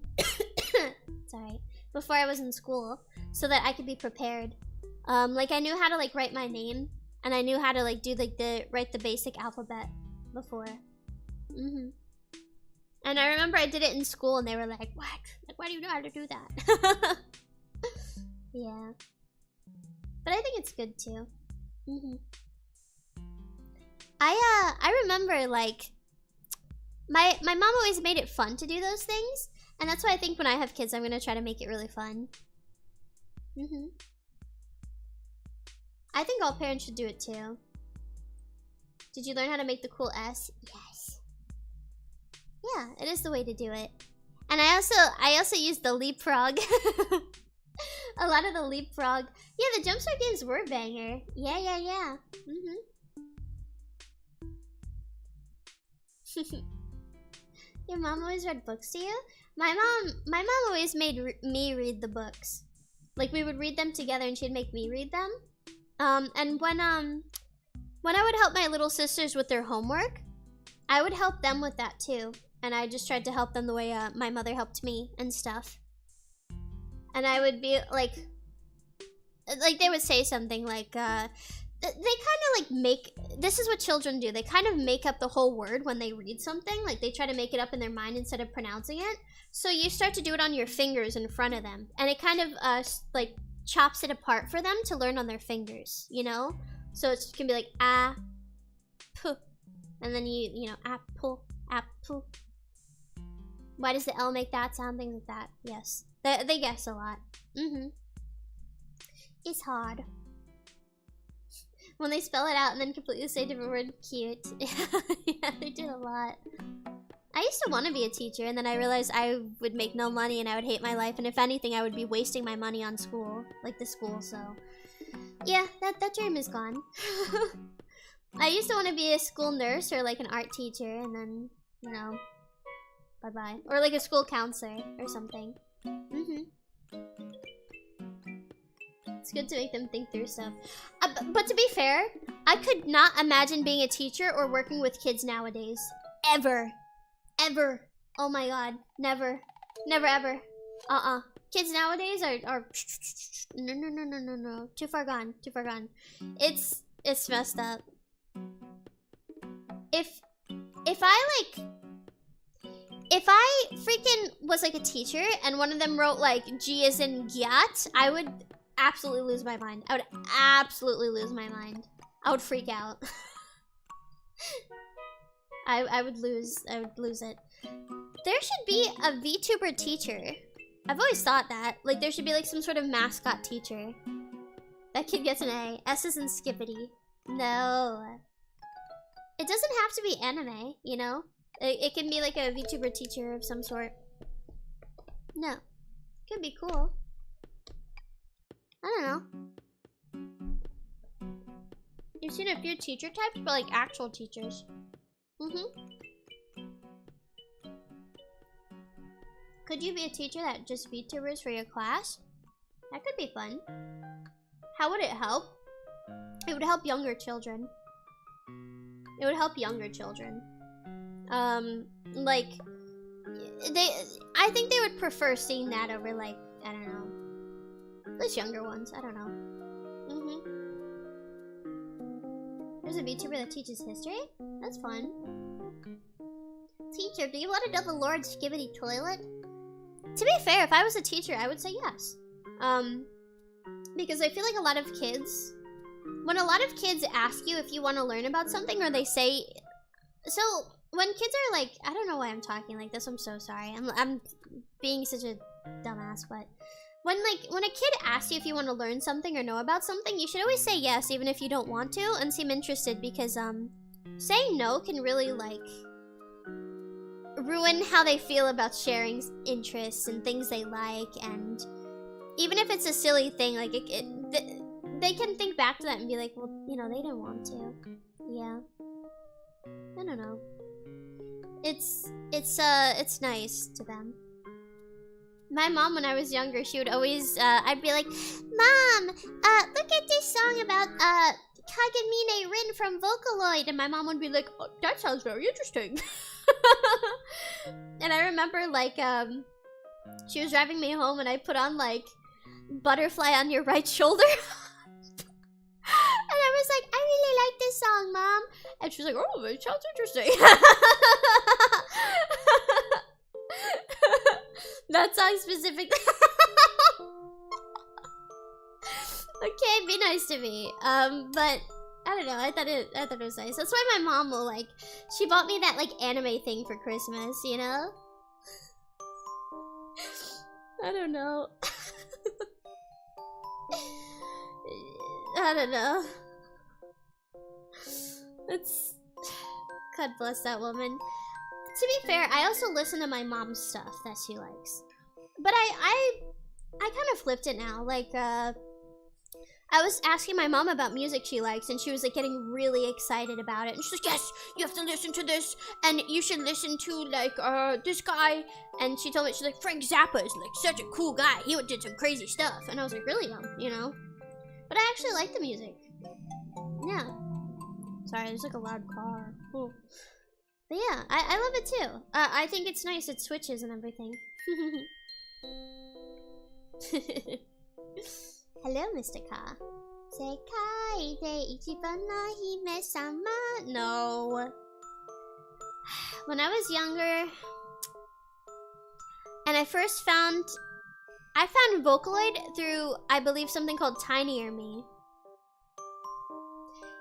Speaker 1: Sorry. Before I was in school, so that I could be prepared. Like I knew how to like write my name, and I knew how to like do like write the basic alphabet before. And I remember I did it in school and they were like, what? Like, why do you know how to do that? Yeah. But I think it's good too. I remember like, my mom always made it fun to do those things. And that's why I think when I have kids, I'm gonna try to make it really fun. I think all parents should do it too. Did you learn how to make the cool S? Yes. Yeah, it is the way to do it. And I also used the leapfrog. A lot of the leapfrog. Yeah, the Jumpstart games were banger. Yeah. Your mom always read books to you? My mom always made me read the books. Like we would read them together and she'd make me read them. And when I would help my little sisters with their homework, I would help them with that too. And I just tried to help them the way my mother helped me and stuff. And I would be like they would say something like, they kind of like make, this is what children do. They kind of make up the whole word when they read something. Like they try to make it up in their mind instead of pronouncing it. So you start to do it on your fingers in front of them. And it kind of like chops it apart for them to learn on their fingers, you know? So it can be like, ah, puh. And then you know, apple, apple. Why does the L make that sound? Things like that. Yes. They guess a lot. It's hard. When they spell it out and then completely say a different word, cute. Yeah, they do a lot. I used to want to be a teacher, and then I realized I would make no money and I would hate my life, and if anything, I would be wasting my money on school, like the school, so. Yeah, that dream is gone. I used to want to be a school nurse or like an art teacher, and then, you know, bye-bye. Or like a school counselor or something. It's good to make them think through stuff. But to be fair, I could not imagine being a teacher or working with kids nowadays. Ever. Ever. Oh my god. Never. Never ever. Kids nowadays are no. Too far gone. Too far gone. It's messed up. If I freaking was like a teacher and one of them wrote like G as in gyat, I would absolutely lose my mind. I would absolutely lose my mind. I would freak out. I would lose it. There should be a VTuber teacher. I've always thought that. Like there should be like some sort of mascot teacher. That kid gets an A. S is in Skippity. No. It doesn't have to be anime, you know? It can be like a VTuber teacher of some sort. No. Could be cool. I don't know. You've seen a few teacher types, but like actual teachers. Could you be a teacher that just VTubers for your class? That could be fun. How would it help? It would help younger children. It would help younger children. Like, I think they would prefer seeing that over, like, I don't know. At least younger ones, I don't know. There's a VTuber that teaches history? That's fun. Teacher, do you want to know the Lord's Skibbity toilet? To be fair, if I was a teacher, I would say yes. Because I feel like a lot of kids, when a lot of kids ask you if you want to learn about something, or they say, so when kids are like, I don't know why I'm talking like this, I'm so sorry. I'm being such a dumbass, but when a kid asks you if you want to learn something or know about something, you should always say yes, even if you don't want to, and seem interested, because saying no can really like ruin how they feel about sharing interests and things they like. And even if it's a silly thing, like they can think back to that and be like, well, you know, they didn't want to. Yeah, I don't know. It's nice to them. My mom, when I was younger, she would always, I'd be like, Mom, look at this song about, Kagemine Rin from Vocaloid. And my mom would be like, oh, that sounds very interesting. And I remember, like, she was driving me home and I put on, like, Butterfly on Your Right Shoulder. And I was like, I really like this song, Mom. And she was like, oh, it sounds interesting. That song specifically. Okay, be nice to me. But I don't know. I thought it was nice. That's why my mom will like. She bought me that like anime thing for Christmas. You know. I don't know. I don't know. It's. God bless that woman. To be fair, I also listen to my mom's stuff that she likes. But I kind of flipped it now. Like, I was asking my mom about music she likes, and she was like getting really excited about it. And she's like, yes, you have to listen to this, and you should listen to like this guy. And she told me, she's like, Frank Zappa is like such a cool guy. He did some crazy stuff. And I was like, really, you know? But I actually like the music. Yeah. Sorry, there's like a loud car. Cool. But yeah, I love it too. I think it's nice. It switches and everything. Hello, Mr. Ka. Sekai de ichiban no hime-sama. No. When I was younger, and I found Vocaloid through, I believe, something called Tinier Me.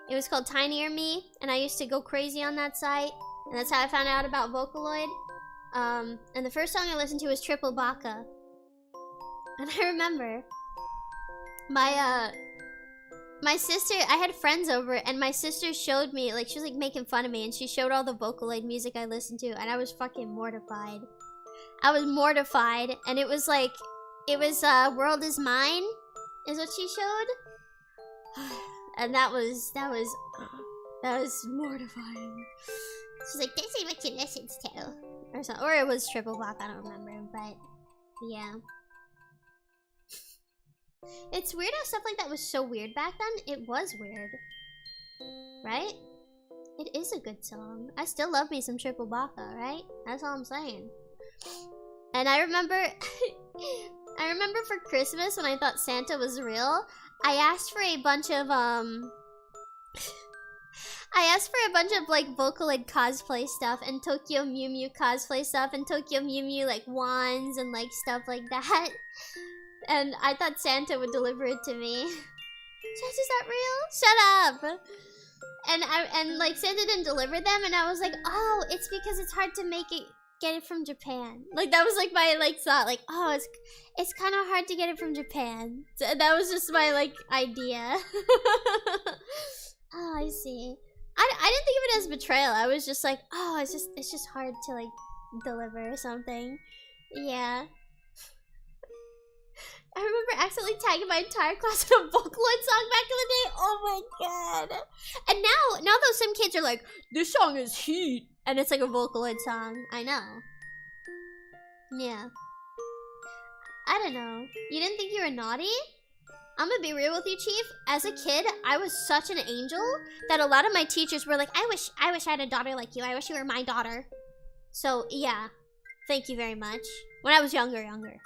Speaker 1: It was called Tinier Me, and I used to go crazy on that site. And that's how I found out about Vocaloid. And the first song I listened to was Triple Baka. And I remember my sister, I had friends over, and my sister showed me, like, she was like making fun of me, and she showed all the Vocaloid music I listened to, and I was fucking mortified. I was mortified, and it was like, it was World Is Mine, is what she showed. And that was mortifying. She's like, this is what you listen to. Or something. Or it was Triple Block, I don't remember. But, yeah. It's weird how stuff like that was so weird back then. It was weird. Right? It is a good song. I still love me some Triple Baka, right? That's all I'm saying. And I remember... I remember for Christmas when I thought Santa was real, I asked for a bunch of, like, Vocaloid cosplay stuff, and Tokyo Mew Mew cosplay stuff, and Tokyo Mew Mew, like, wands, and, like, stuff like that. And I thought Santa would deliver it to me. Santa's not real? Shut up! And, like, Santa didn't deliver them, and I was like, oh, it's because it's hard to get it from Japan. Like, that was, like, my, like, thought, like, oh, it's kind of hard to get it from Japan. So that was just my, like, idea. Oh, I see. I didn't think of it as betrayal. I was just like, oh, it's just hard to, like, deliver or something. Yeah. I remember accidentally tagging my entire class in a Vocaloid song back in the day. Oh my god. And now those same kids are like, this song is heat. And it's like a Vocaloid song. I know. Yeah. I don't know. You didn't think you were naughty? I'm gonna be real with you, Chief. As a kid, I was such an angel that a lot of my teachers were like, I wish I had a daughter like you. I wish you were my daughter. So, yeah. Thank you very much. When I was younger.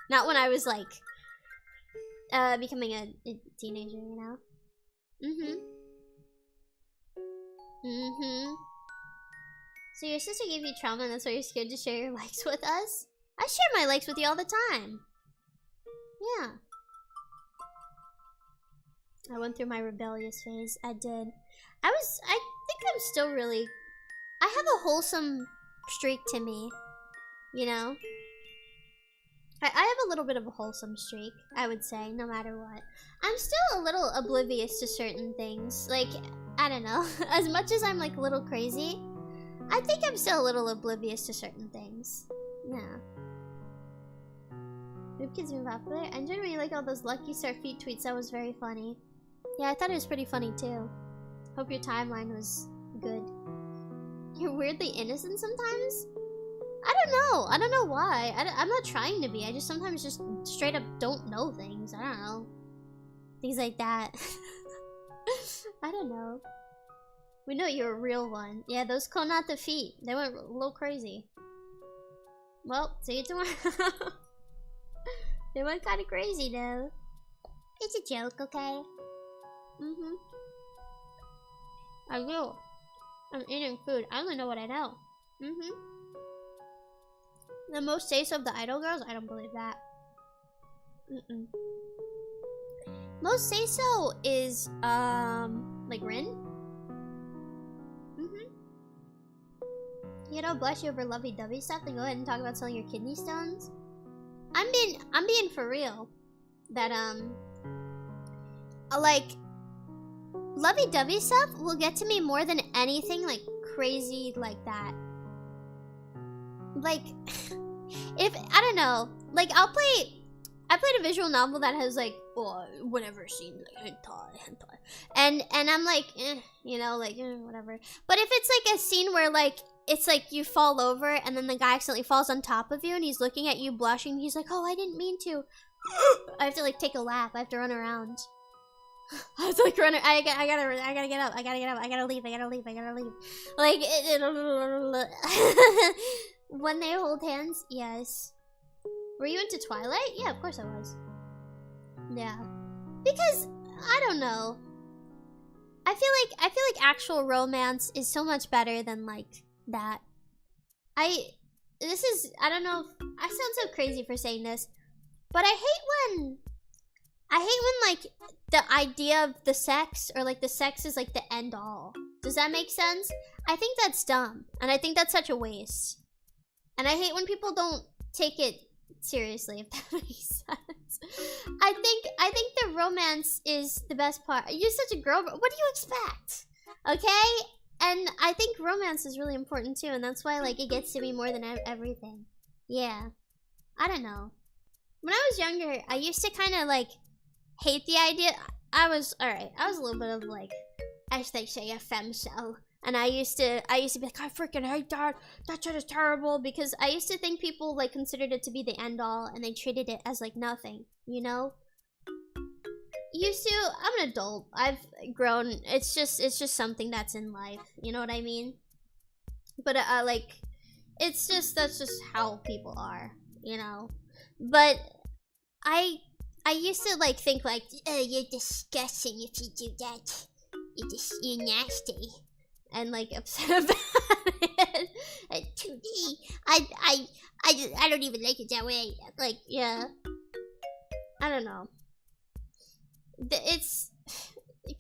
Speaker 1: Not when I was, like, becoming a teenager, you know? So your sister gave you trauma and that's why you're scared to share your likes with us? I share my likes with you all the time. Yeah. I went through my rebellious phase. I did. I think I'm still really... I have a wholesome streak to me. You know? I have a little bit of a wholesome streak, I would say, no matter what. I'm still a little oblivious to certain things. Like, I don't know. As much as I'm, like, a little crazy, I think I'm still a little oblivious to certain things. Yeah. Noob Kids been popular. I generally like all those Lucky Star Feet tweets. That was very funny. Yeah, I thought it was pretty funny, too. Hope your timeline was good. You're weirdly innocent sometimes? I don't know. I don't know why. I'm not trying to be. I just sometimes just straight up don't know things. I don't know. Things like that. I don't know. We know you're a real one. Yeah, those Konata feet. They went a little crazy. Well, see you tomorrow. They went kind of crazy, though. It's a joke, okay? I will. I'm eating food. I only know what I know. The most say-so of the idol girls? I don't believe that. Most say-so is, like Rin? You know, bless you over lovey-dovey stuff, then go ahead and talk about selling your kidney stones. I'm being for real. That, like, lovey-dovey stuff will get to me more than anything, like, crazy like that. Like, if, I don't know, like, I played a visual novel that has, like, whatever scene, like, hentai. And I'm like, you know, like, whatever. But if it's, like, a scene where, like, it's, like, you fall over, and then the guy accidentally falls on top of you, and he's looking at you blushing, he's like, oh, I didn't mean to. I have to, like, take a lap, I have to run around. I have to, like, run, I gotta get up, I gotta leave. Like, when they hold hands, yes. Were you into Twilight? Yeah, of course I was. Yeah. Because, I don't know. I feel like actual romance is so much better than, like, that. I don't know, I sound so crazy for saying this, but I hate when, like, the idea of the sex, or, like, the sex is, like, the end all. Does that make sense? I think that's dumb, and I think that's such a waste. And I hate when people don't take it seriously, if that makes sense. I think the romance is the best part. You're such a girl, but what do you expect? Okay? And I think romance is really important too, and that's why, like, it gets to me more than everything. Yeah. I don't know. When I was younger, I used to kind of, like, hate the idea. I was a little bit of, like, as they say, a femcel. And I used to be like, I freaking hate that. That shit is terrible. Because I used to think people, like, considered it to be the end all, and they treated it as, like, nothing, you know? I'm an adult. I've grown. It's just something that's in life. You know what I mean? But, like, that's just how people are, you know? But I used to, like, think, like, oh, you're disgusting if you do that. You're nasty. And, like, upset about it. And to me, I don't even like it that way. Like, yeah. I don't know. It's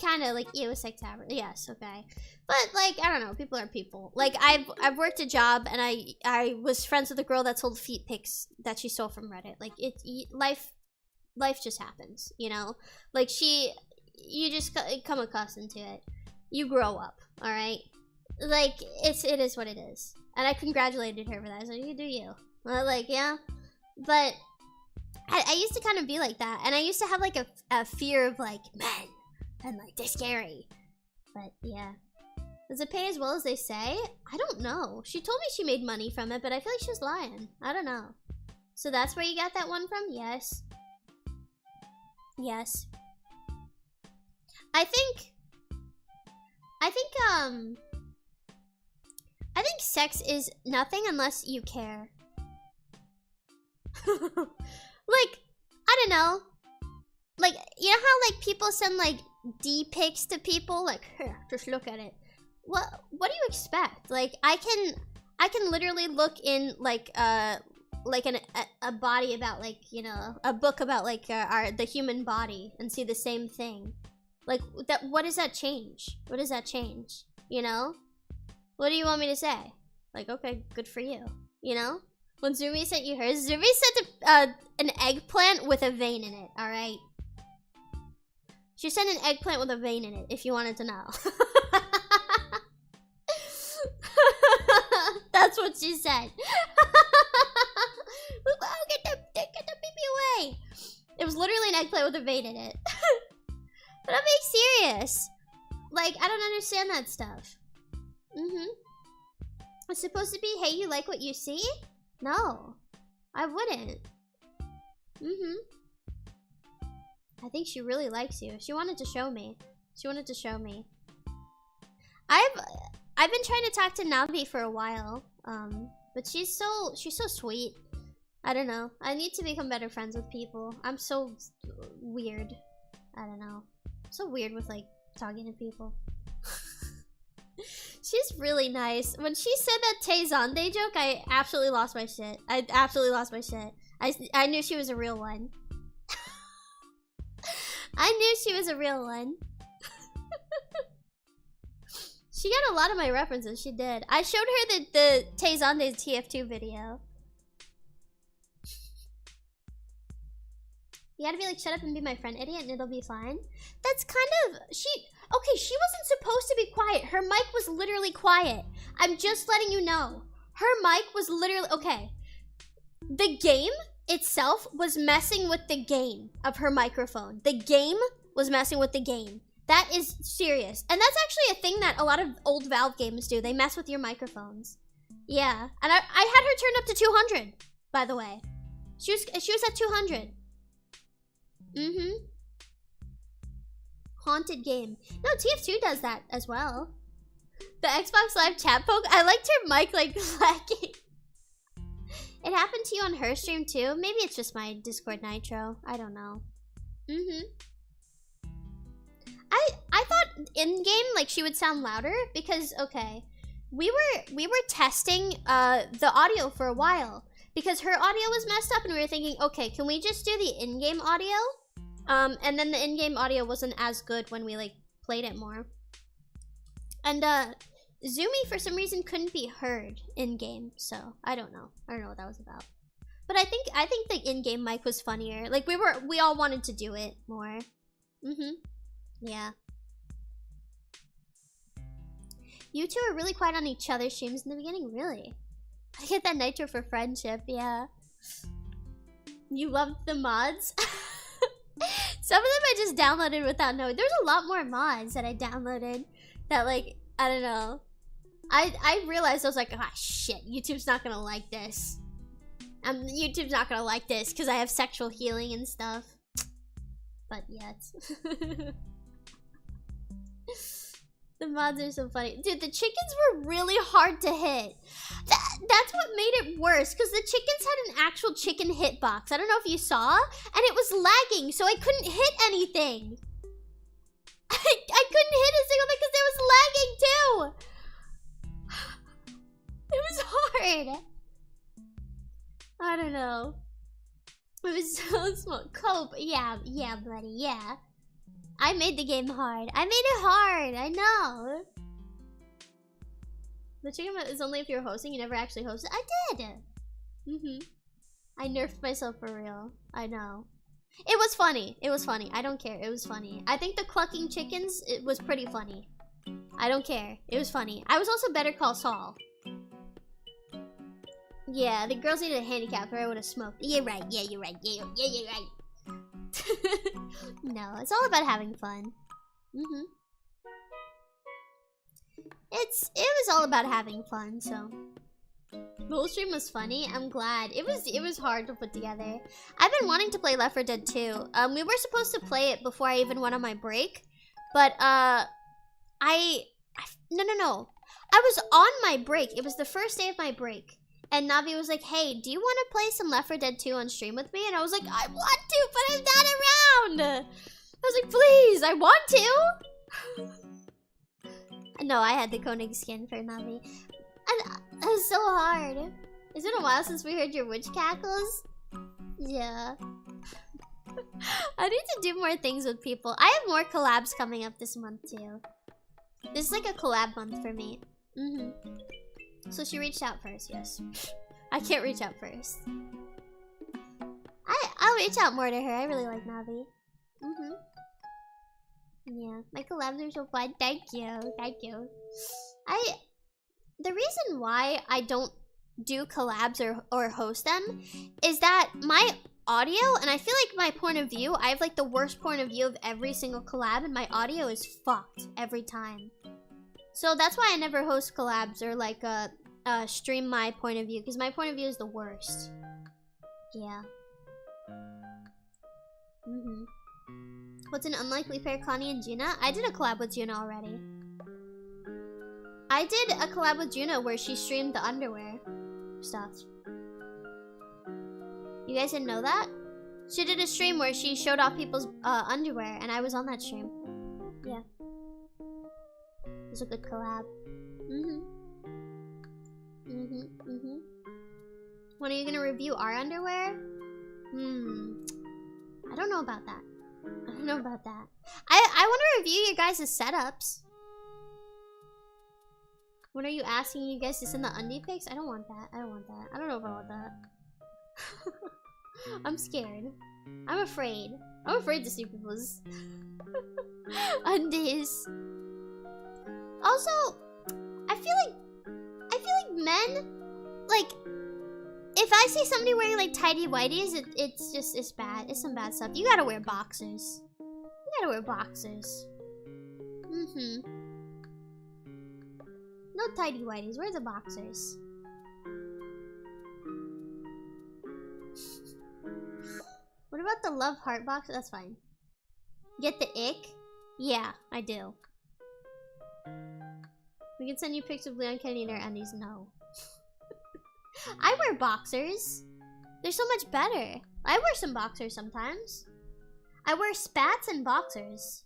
Speaker 1: kind of like, ew, sex haver. Yes, okay. But, like, I don't know. People are people. Like, I've worked a job, and I was friends with a girl that sold feet pics that she stole from Reddit. Like, life just happens, you know? Like, you just come accustomed to it. You grow up, alright? Like, it is what it is. And I congratulated her for that. I was like, you do you. Like, yeah. But I used to kind of be like that. And I used to have, like, a fear of, like, men. And, like, they're scary. But, yeah. Does it pay as well as they say? I don't know. She told me she made money from it, but I feel like she was lying. I don't know. So that's where you got that one from? Yes. Yes. I think sex is nothing unless you care. Like, I don't know. Like, you know how like people send like D pics to people? Like, here, just look at it. What do you expect? Like, I can literally look in like a body about like, you know, a book about like the human body and see the same thing. Like, that, what does that change? What does that change? You know? What do you want me to say? Like, okay, good for you. You know? When Zumi sent you hers, Zumi sent an eggplant with a vein in it, alright? She sent an eggplant with a vein in it, if you wanted to know. That's what she said. Oh, get the baby away. It was literally an eggplant with a vein in it. But I'm being serious. Like, I don't understand that stuff. It's supposed to be, hey, you like what you see? No, I wouldn't. I think she really likes you. She wanted to show me. She wanted to show me. I've been trying to talk to Navi for a while. But she's so sweet. I don't know. I need to become better friends with people. I'm so weird. I don't know. So weird with like talking to people. She's really nice. When she said that Tay-Zonde joke, I absolutely lost my shit. I absolutely lost my shit. I knew she was a real one. I knew she was a real one. She got a lot of my references, she did. I showed her the Tay-Zonde TF2 video. You gotta be like, shut up and be my friend, idiot, and it'll be fine. That's kind of, okay, she wasn't supposed to be quiet. Her mic was literally quiet. I'm just letting you know. Her mic was literally, okay. The game itself was messing with the gain of her microphone. The game was messing with the gain. That is serious. And that's actually a thing that a lot of old Valve games do. They mess with your microphones. Yeah. And I had her turned up to 200, by the way. She was at 200. Haunted game. No, TF2 does that as well. The Xbox Live chat poke. I liked her mic like lagging. It happened to you on her stream too? Maybe it's just my Discord Nitro. I don't know. I thought in-game like she would sound louder because okay, we were testing the audio for a while because her audio was messed up and we were thinking, okay, can we just do the in-game audio? And then the in-game audio wasn't as good when we like played it more. And Zumi for some reason couldn't be heard in-game, so I don't know. I don't know what that was about. But I think the in-game mic was funnier. Like we all wanted to do it more. Yeah. You two are really quiet on each other's streams in the beginning, really. I get that Nitro for friendship, yeah. You loved the mods? Some of them I just downloaded without knowing. There's a lot more mods that I downloaded that like, I don't know. I realized I was like, ah, shit, YouTube's not gonna like this. YouTube's not gonna like this because I have sexual healing and stuff. But yet. The mods are so funny. Dude, the chickens were really hard to hit. That's what made it worse, because the chickens had an actual chicken hitbox. I don't know if you saw, and it was lagging, so I couldn't hit anything. I couldn't hit a single thing because it was lagging too. It was hard. I don't know. It was so small. Cope, yeah, buddy, yeah. I made the game hard. I made it hard. I know. The chicken is only if you're hosting. You never actually hosted. I did. I nerfed myself for real. I know. It was funny. It was funny. I don't care. It was funny. I think the clucking chickens, it was pretty funny. I don't care. It was funny. I was also Better Call Saul. Yeah, the girls needed a handicap or I would have smoked. You're right. Yeah, you're right. Yeah, you're right. No, it's all about having fun. It was all about having fun, so the whole stream was funny. I'm glad. It was hard to put together. I've been wanting to play Left 4 Dead 2. We were supposed to play it before I even went on my break. But no. I was on my break. It was the first day of my break. And Navi was like, hey, do you want to play some Left 4 Dead 2 on stream with me? And I was like, I want to, but I'm not around. I was like, please, I want to. No, I had the Koenig skin for Navi. And it was so hard. It's been a while since we heard your witch cackles. Yeah. I need to do more things with people. I have more collabs coming up this month too. This is like a collab month for me. So she reached out first, yes. I can't reach out first. I'll reach out more to her. I really like Navi. Yeah, my collabs are so fun. Thank you. The reason why I don't do collabs or host them is that my audio, and I feel like my point of view, I have like the worst point of view of every single collab, and my audio is fucked every time. So that's why I never host collabs or like stream my point of view, because my point of view is the worst. Yeah. What's an unlikely pair, Connie and Juna? I did a collab with Juna already. I did a collab with Juna where she streamed the underwear stuff. You guys didn't know that? She did a stream where she showed off people's underwear, and I was on that stream. Yeah. It was a good collab. When are you gonna review our underwear? I don't know about that. I want to review your guys' setups. When are you asking you guys to send the undie pics? I don't want that. I don't know if I want that. I'm scared. I'm afraid to see people's undies. Also, I feel like men, like, if I see somebody wearing like tidy whities, it's bad. It's some bad stuff. You gotta wear boxers. No tidy whities. Where's the boxers? What about the love heart box? That's fine. Get the ick? Yeah, I do. We can send you pics of Leon Kennedy in our undies. No. I wear boxers. They're so much better. I wear some boxers sometimes. I wear spats and boxers.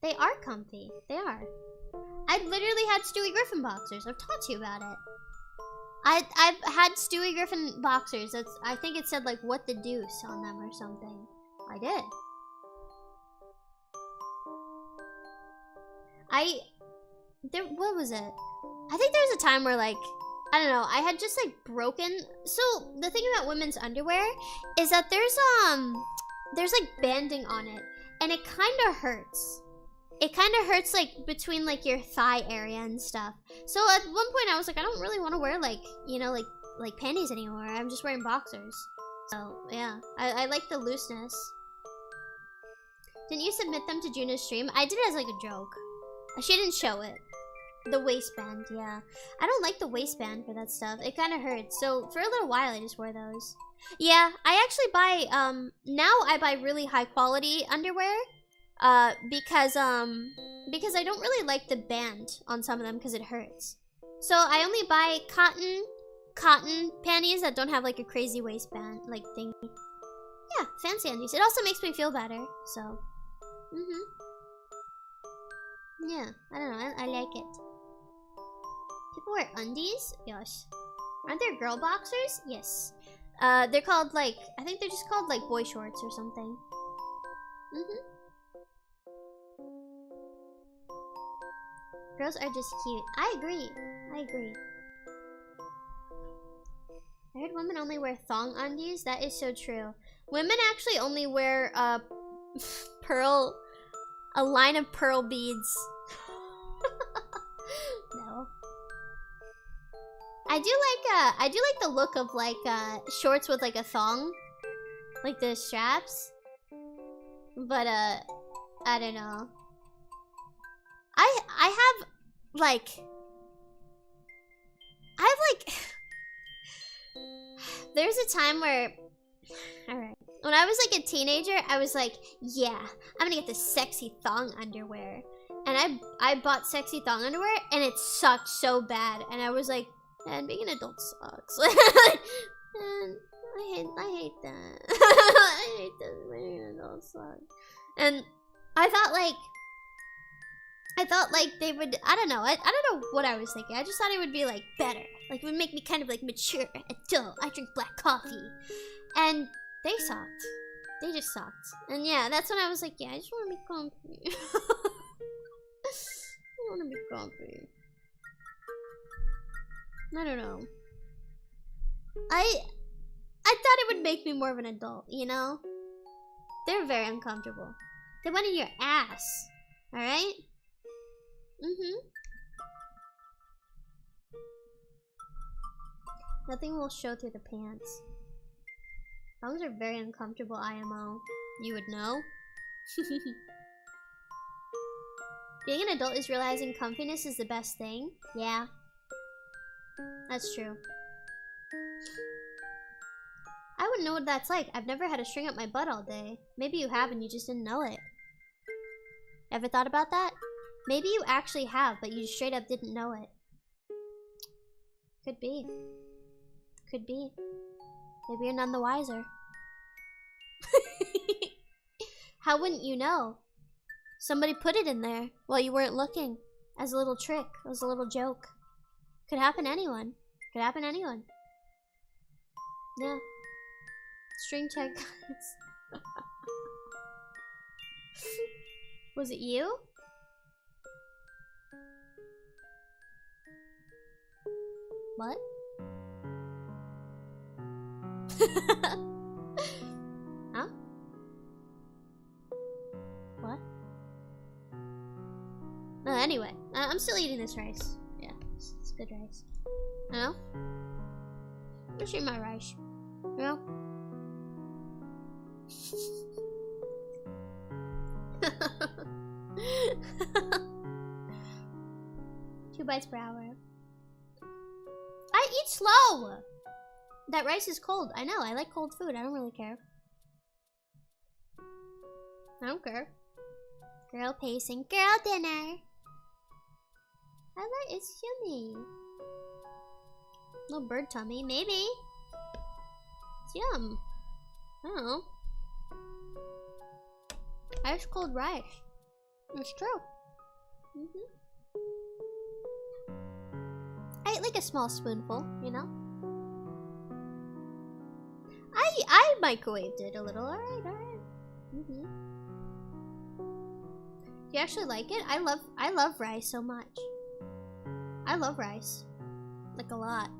Speaker 1: They are comfy. They are. I literally had Stewie Griffin boxers. I've taught you about it. I've had Stewie Griffin boxers. I think it said like "what the deuce" on them or something. I did. What was it? I think there was a time where like, I don't know, I had just like broken. So the thing about women's underwear is that there's like banding on it, and it kind of hurts. It kind of hurts like between like your thigh area and stuff. So at one point I was like, I don't really want to wear like, you know, like panties anymore. I'm just wearing boxers. So yeah, I like the looseness. Didn't you submit them to Juna's stream? I did it as like a joke. She didn't show it. The waistband, yeah. I don't like the waistband for that stuff. It kind of hurts. So for a little while I just wore those. Yeah, I actually buy now I buy really high quality underwear. Because I don't really like the band on some of them because it hurts. So I only buy cotton panties that don't have like a crazy waistband like thing. Yeah, fancy undies. It also makes me feel better. So, yeah, I don't know. I like it. People wear undies? Gosh. Aren't there girl boxers? Yes. They're called like, I think they're just called like boy shorts or something. Girls are just cute. I agree. I heard women only wear thong undies. That is so true. Women actually only wear a line of pearl beads. No. I do like the look of like shorts with like a thong, like the straps. But I don't know. I have like there's a time where, alright, When I was like a teenager, I was like, yeah, I'm gonna get the sexy thong underwear. And I bought sexy thong underwear and it sucked so bad. And I was like, man, being an adult sucks. Man, I hate that. I hate that being an adult sucks. And I thought like they would, I don't know know what I was thinking. I just thought it would be like better. Like it would make me kind of like mature, adult. I drink black coffee. And they sucked. They just sucked. And yeah, that's when I was like, yeah, I just want to be comfy. I want to be comfy. I don't know. I thought it would make me more of an adult, you know? They're very uncomfortable. They went in your ass. Alright? Nothing will show through the pants. Thongs are very uncomfortable, IMO. You would know. Being an adult is realizing comfiness is the best thing. Yeah. That's true. I wouldn't know what that's like. I've never had a string up my butt all day. Maybe you have and you just didn't know it. Ever thought about that? Maybe you actually have, but you straight up didn't know it. Could be. Could be. Maybe you're none the wiser. How wouldn't you know? Somebody put it in there while you weren't looking. As a little trick. As a little joke. Could happen to anyone. Could happen to anyone. Yeah. String check. Was it you? What? Huh? What? Anyway, I'm still eating this rice. Yeah, it's good rice. You know? I'm just eating my rice. You know? 2 bites per hour. I eat slow! That rice is cold. I know, I like cold food. I don't really care. I don't care. Girl pacing. Girl dinner. I like it's yummy. Little bird tummy, maybe. It's yum. I don't know. Ice cold rice. It's true. I ate like a small spoonful, you know? I microwaved it a little. Alright. Do you actually like it? I love rice so much. I love rice. Like a lot.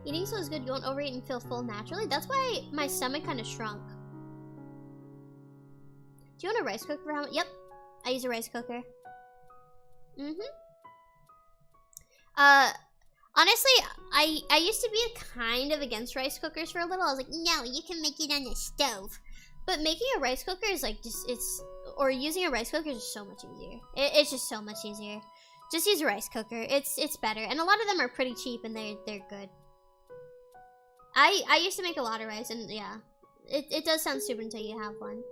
Speaker 1: Eating so is good. You won't overeat and feel full naturally. That's why my stomach kind of shrunk. Do you want a rice cooker for how much? Yep. I use a rice cooker. Honestly, I used to be kind of against rice cookers for a little. I was like, no, you can make it on the stove. But making a rice cooker is like or using a rice cooker is just so much easier. It's just so much easier. Just use a rice cooker. It's better. And a lot of them are pretty cheap and they're good. I used to make a lot of rice and yeah. It does sound stupid until you have one.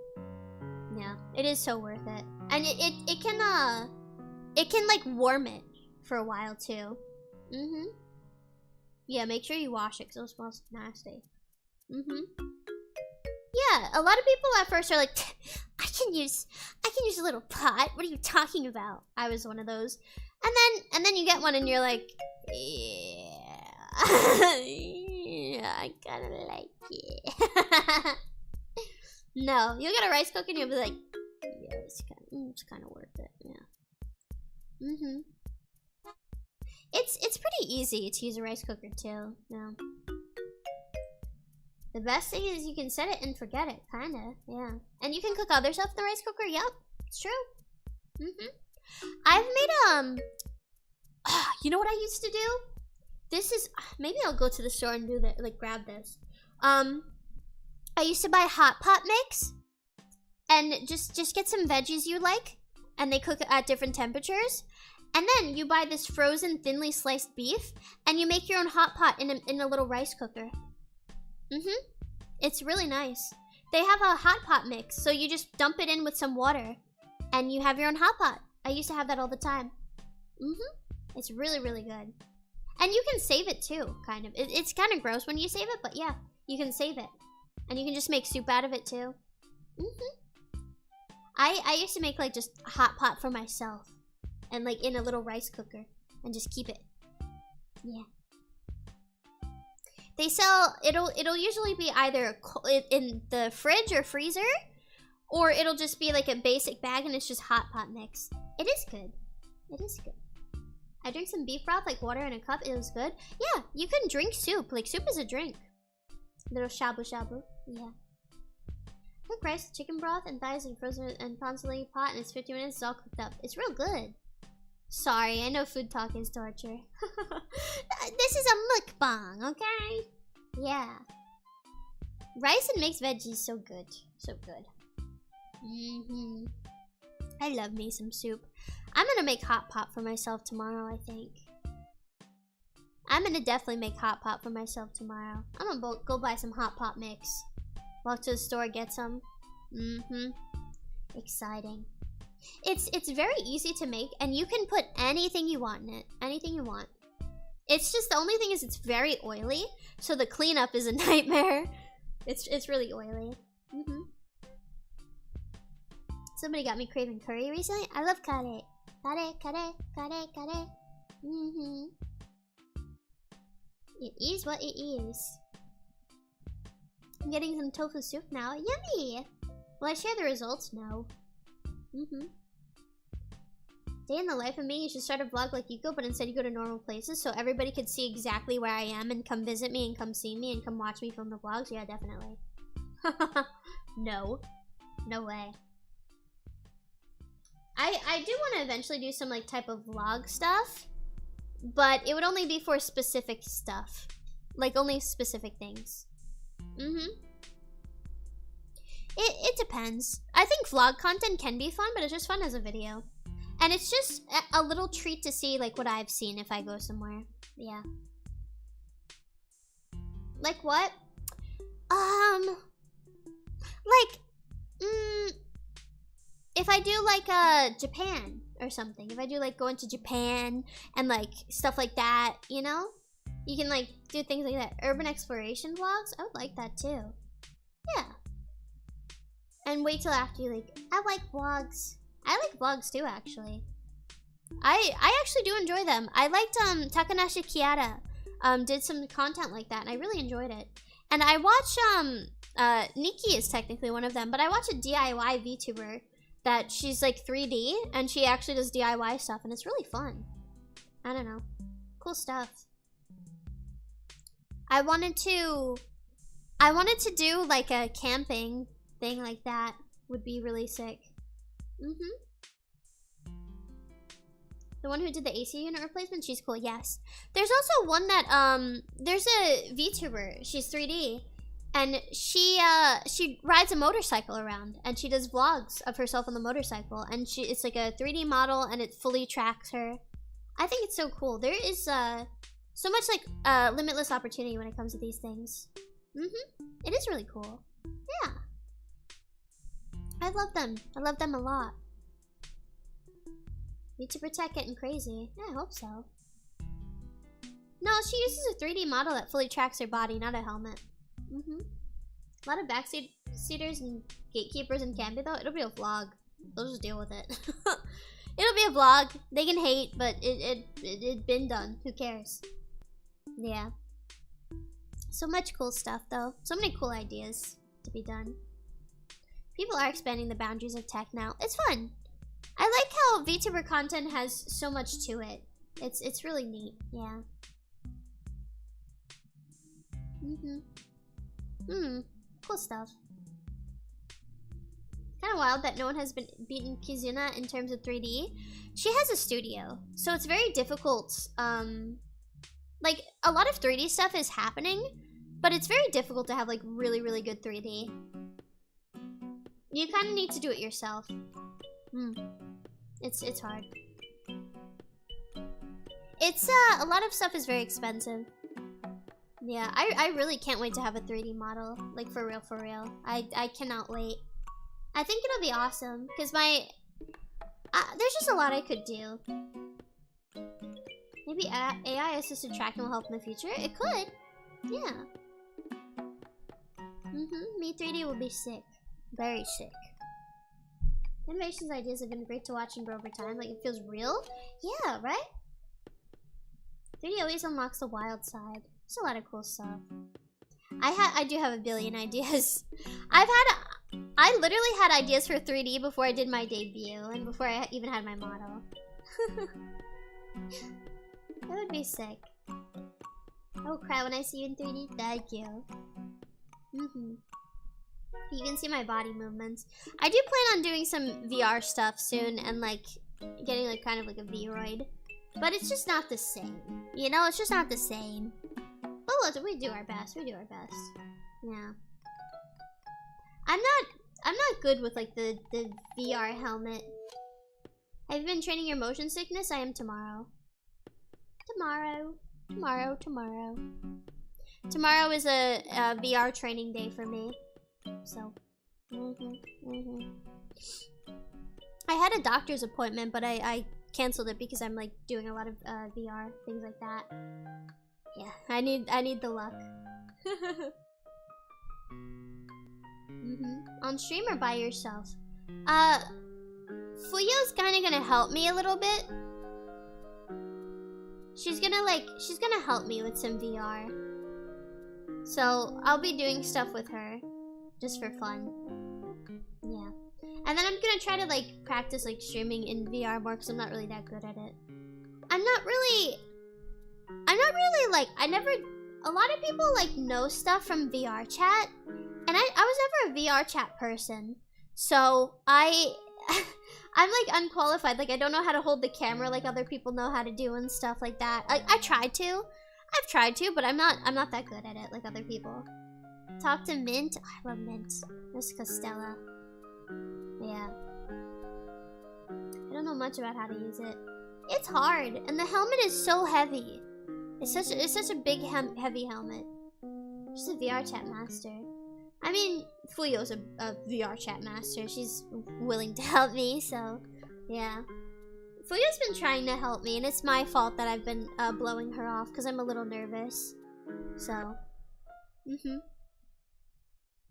Speaker 1: Yeah, it is so worth it. And it can like warm it for a while too. Yeah, make sure you wash it because it smells nasty. Yeah, a lot of people at first are like, I can use a little pot. What are you talking about? I was one of those. And then you get one and you're like, yeah. Yeah, I kinda like it. No, you'll get a rice cooker and you'll be like, yeah, it's kinda worth it, yeah. It's pretty easy to use a rice cooker too, yeah. The best thing is you can set it and forget it, kinda, yeah. And you can cook other stuff in the rice cooker, yep, it's true. I've made, you know what I used to do? This is, maybe I'll go to the store and do that, like grab this. I used to buy hot pot mix and just get some veggies you like and they cook at different temperatures And then you buy this frozen thinly sliced beef, and you make your own hot pot in a little rice cooker. It's really nice. They have a hot pot mix, so you just dump it in with some water, and you have your own hot pot. I used to have that all the time. It's really, really good. And you can save it too, kind of. It's kind of gross when you save it, but yeah, you can save it. And you can just make soup out of it too. I used to make like just a hot pot for myself. And like in a little rice cooker. And just keep it. Yeah. They sell, it'll usually be either in the fridge or freezer. Or it'll just be like a basic bag and it's just hot pot mix. It is good. It is good. I drink some beef broth, like water in a cup. It was good. Yeah, you can drink soup. Like, soup is a drink. Little shabu shabu. Yeah. Cook rice, chicken broth, and thighs in frozen and constantly pot, and it's 50 minutes. It's all cooked up. It's real good. Sorry, I know food talk is torture. This is a mukbang, okay? Yeah. Rice and mixed veggies, so good. So good. I love me some soup. I'm gonna make hot pot for myself tomorrow, I think. I'm gonna definitely make hot pot for myself tomorrow. I'm gonna go buy some hot pot mix. Walk to the store, get some. Exciting. It's very easy to make, and you can put anything you want in it. Anything you want. It's just, the only thing is it's very oily, so the cleanup is a nightmare. It's really oily. Somebody got me craving curry recently. I love curry. Curry. It is what it is. I'm getting some tofu soup now. Yummy! Will I share the results? No. Day in the life of me, you should start a vlog like you go, but instead you go to normal places so everybody could see exactly where I am and come visit me and come see me and come watch me film the vlogs. Yeah, definitely. No. No way. I do want to eventually do some like type of vlog stuff, but it would only be for specific stuff. Like only specific things. It depends. I think vlog content can be fun, but it's just fun as a video. And it's just a little treat to see like what I've seen if I go somewhere. Yeah. Like what? If I do like Japan or something. If I do like going to Japan and like stuff like that, you know? You can like do things like that. Urban exploration vlogs? I would like that too. Yeah. And wait till after you like, I like vlogs. I like vlogs too, actually. I actually do enjoy them. I liked Takanashi Kiara did some content like that and I really enjoyed it. And I watch Nikki is technically one of them, but I watch a DIY VTuber that she's like 3D and she actually does DIY stuff and it's really fun. I don't know. Cool stuff. I wanted to do like a camping thing like that. Would be really sick. The one who did the AC unit replacement, she's cool, yes. There's also one that, there's a VTuber, she's 3D, and she rides a motorcycle around, and she does vlogs of herself on the motorcycle, and it's like a 3D model, and it fully tracks her. I think it's so cool. There is, so much, like, limitless opportunity when it comes to these things. It is really cool. Yeah. I love them. I love them a lot. Need to protect getting crazy. Yeah, I hope so. No, she uses a 3D model that fully tracks her body, not a helmet. A lot of backseaters and gatekeepers in Canby though. It'll be a vlog. They'll just deal with it. It'll be a vlog. They can hate, but it been done. Who cares? Yeah. So much cool stuff though. So many cool ideas to be done. People are expanding the boundaries of tech now. It's fun. I like how VTuber content has so much to it. It's really neat. Yeah. Cool stuff. Kind of wild that no one has been beaten Kizuna in terms of 3D. She has a studio, so it's very difficult. Like a lot of 3D stuff is happening, but it's very difficult to have like really, really good 3D. You kind of need to do it yourself. It's hard. It's a lot of stuff is very expensive. Yeah, I really can't wait to have a 3D model, like for real, for real. I cannot wait. I think it'll be awesome because there's just a lot I could do. Maybe AI assisted tracking will help in the future. It could, yeah. Me 3D will be sick, very sick. Animation's ideas have been great to watch and grow over time. Like, it feels real. Yeah, right? 3D always unlocks the wild side. There's a lot of cool stuff. I do have a billion ideas. I literally had ideas for 3D before I did my debut and before I even had my model. That would be sick. I will cry when I see you in 3D. Thank you. You can see my body movements. I do plan on doing some VR stuff soon and like getting like kind of like a V-roid. But it's just not the same. You know, it's just not the same. But look, we do our best. We do our best. Yeah. I'm not good with like the VR helmet. Have you been training your motion sickness? I am tomorrow. Tomorrow is a VR training day for me. So. I had a doctor's appointment, but I canceled it because I'm like doing a lot of VR things like that. Yeah, I need the luck. On stream or by yourself? Fuyo's kinda gonna help me a little bit. She's gonna help me with some VR. So I'll be doing stuff with her. Just for fun. Yeah. And then I'm gonna try to like practice like streaming in VR more because I'm not really that good at it. I'm not really like, a lot of people like know stuff from VR chat. And I was never a VR chat person. So I'm like unqualified. Like I don't know how to hold the camera like other people know how to do and stuff like that. I've tried to, but I'm not that good at it like other people. Talk to Mint. Oh, I love Mint. Miss Costello. Yeah. I don't know much about how to use it. It's hard, and the helmet is so heavy. It's such a big heavy helmet. She's a VR chat master. I mean, Fuyo's a VR chat master. She's willing to help me, so yeah. Fuyo's been trying to help me, and it's my fault that I've been blowing her off because I'm a little nervous. So,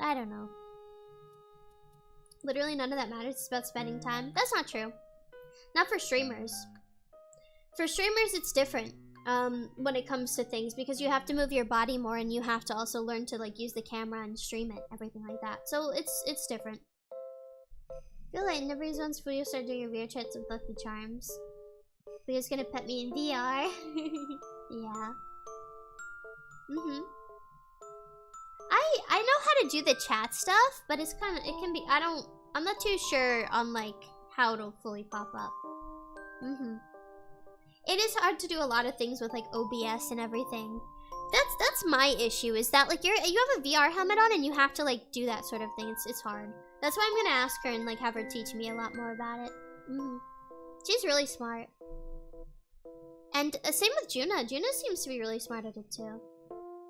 Speaker 1: I don't know. Literally none of that matters. It's about spending time. That's not true. Not for streamers. For streamers, it's different when it comes to things because you have to move your body more and you have to also learn to like use the camera and stream it, everything like that. So it's different. I feel like never once Fuyo started doing your VR chats with Lucky Charms. Fuyo's gonna pet me in VR. Yeah. I know how to do the chat stuff, but it can be, I'm not too sure on like how it'll fully pop up. It is hard to do a lot of things with like OBS and everything. That's my issue, is that like you have a VR helmet on and you have to like do that sort of thing. It's hard. That's why I'm gonna ask her and like have her teach me a lot more about it. She's really smart. And same with Juna. Juna seems to be really smart at it too.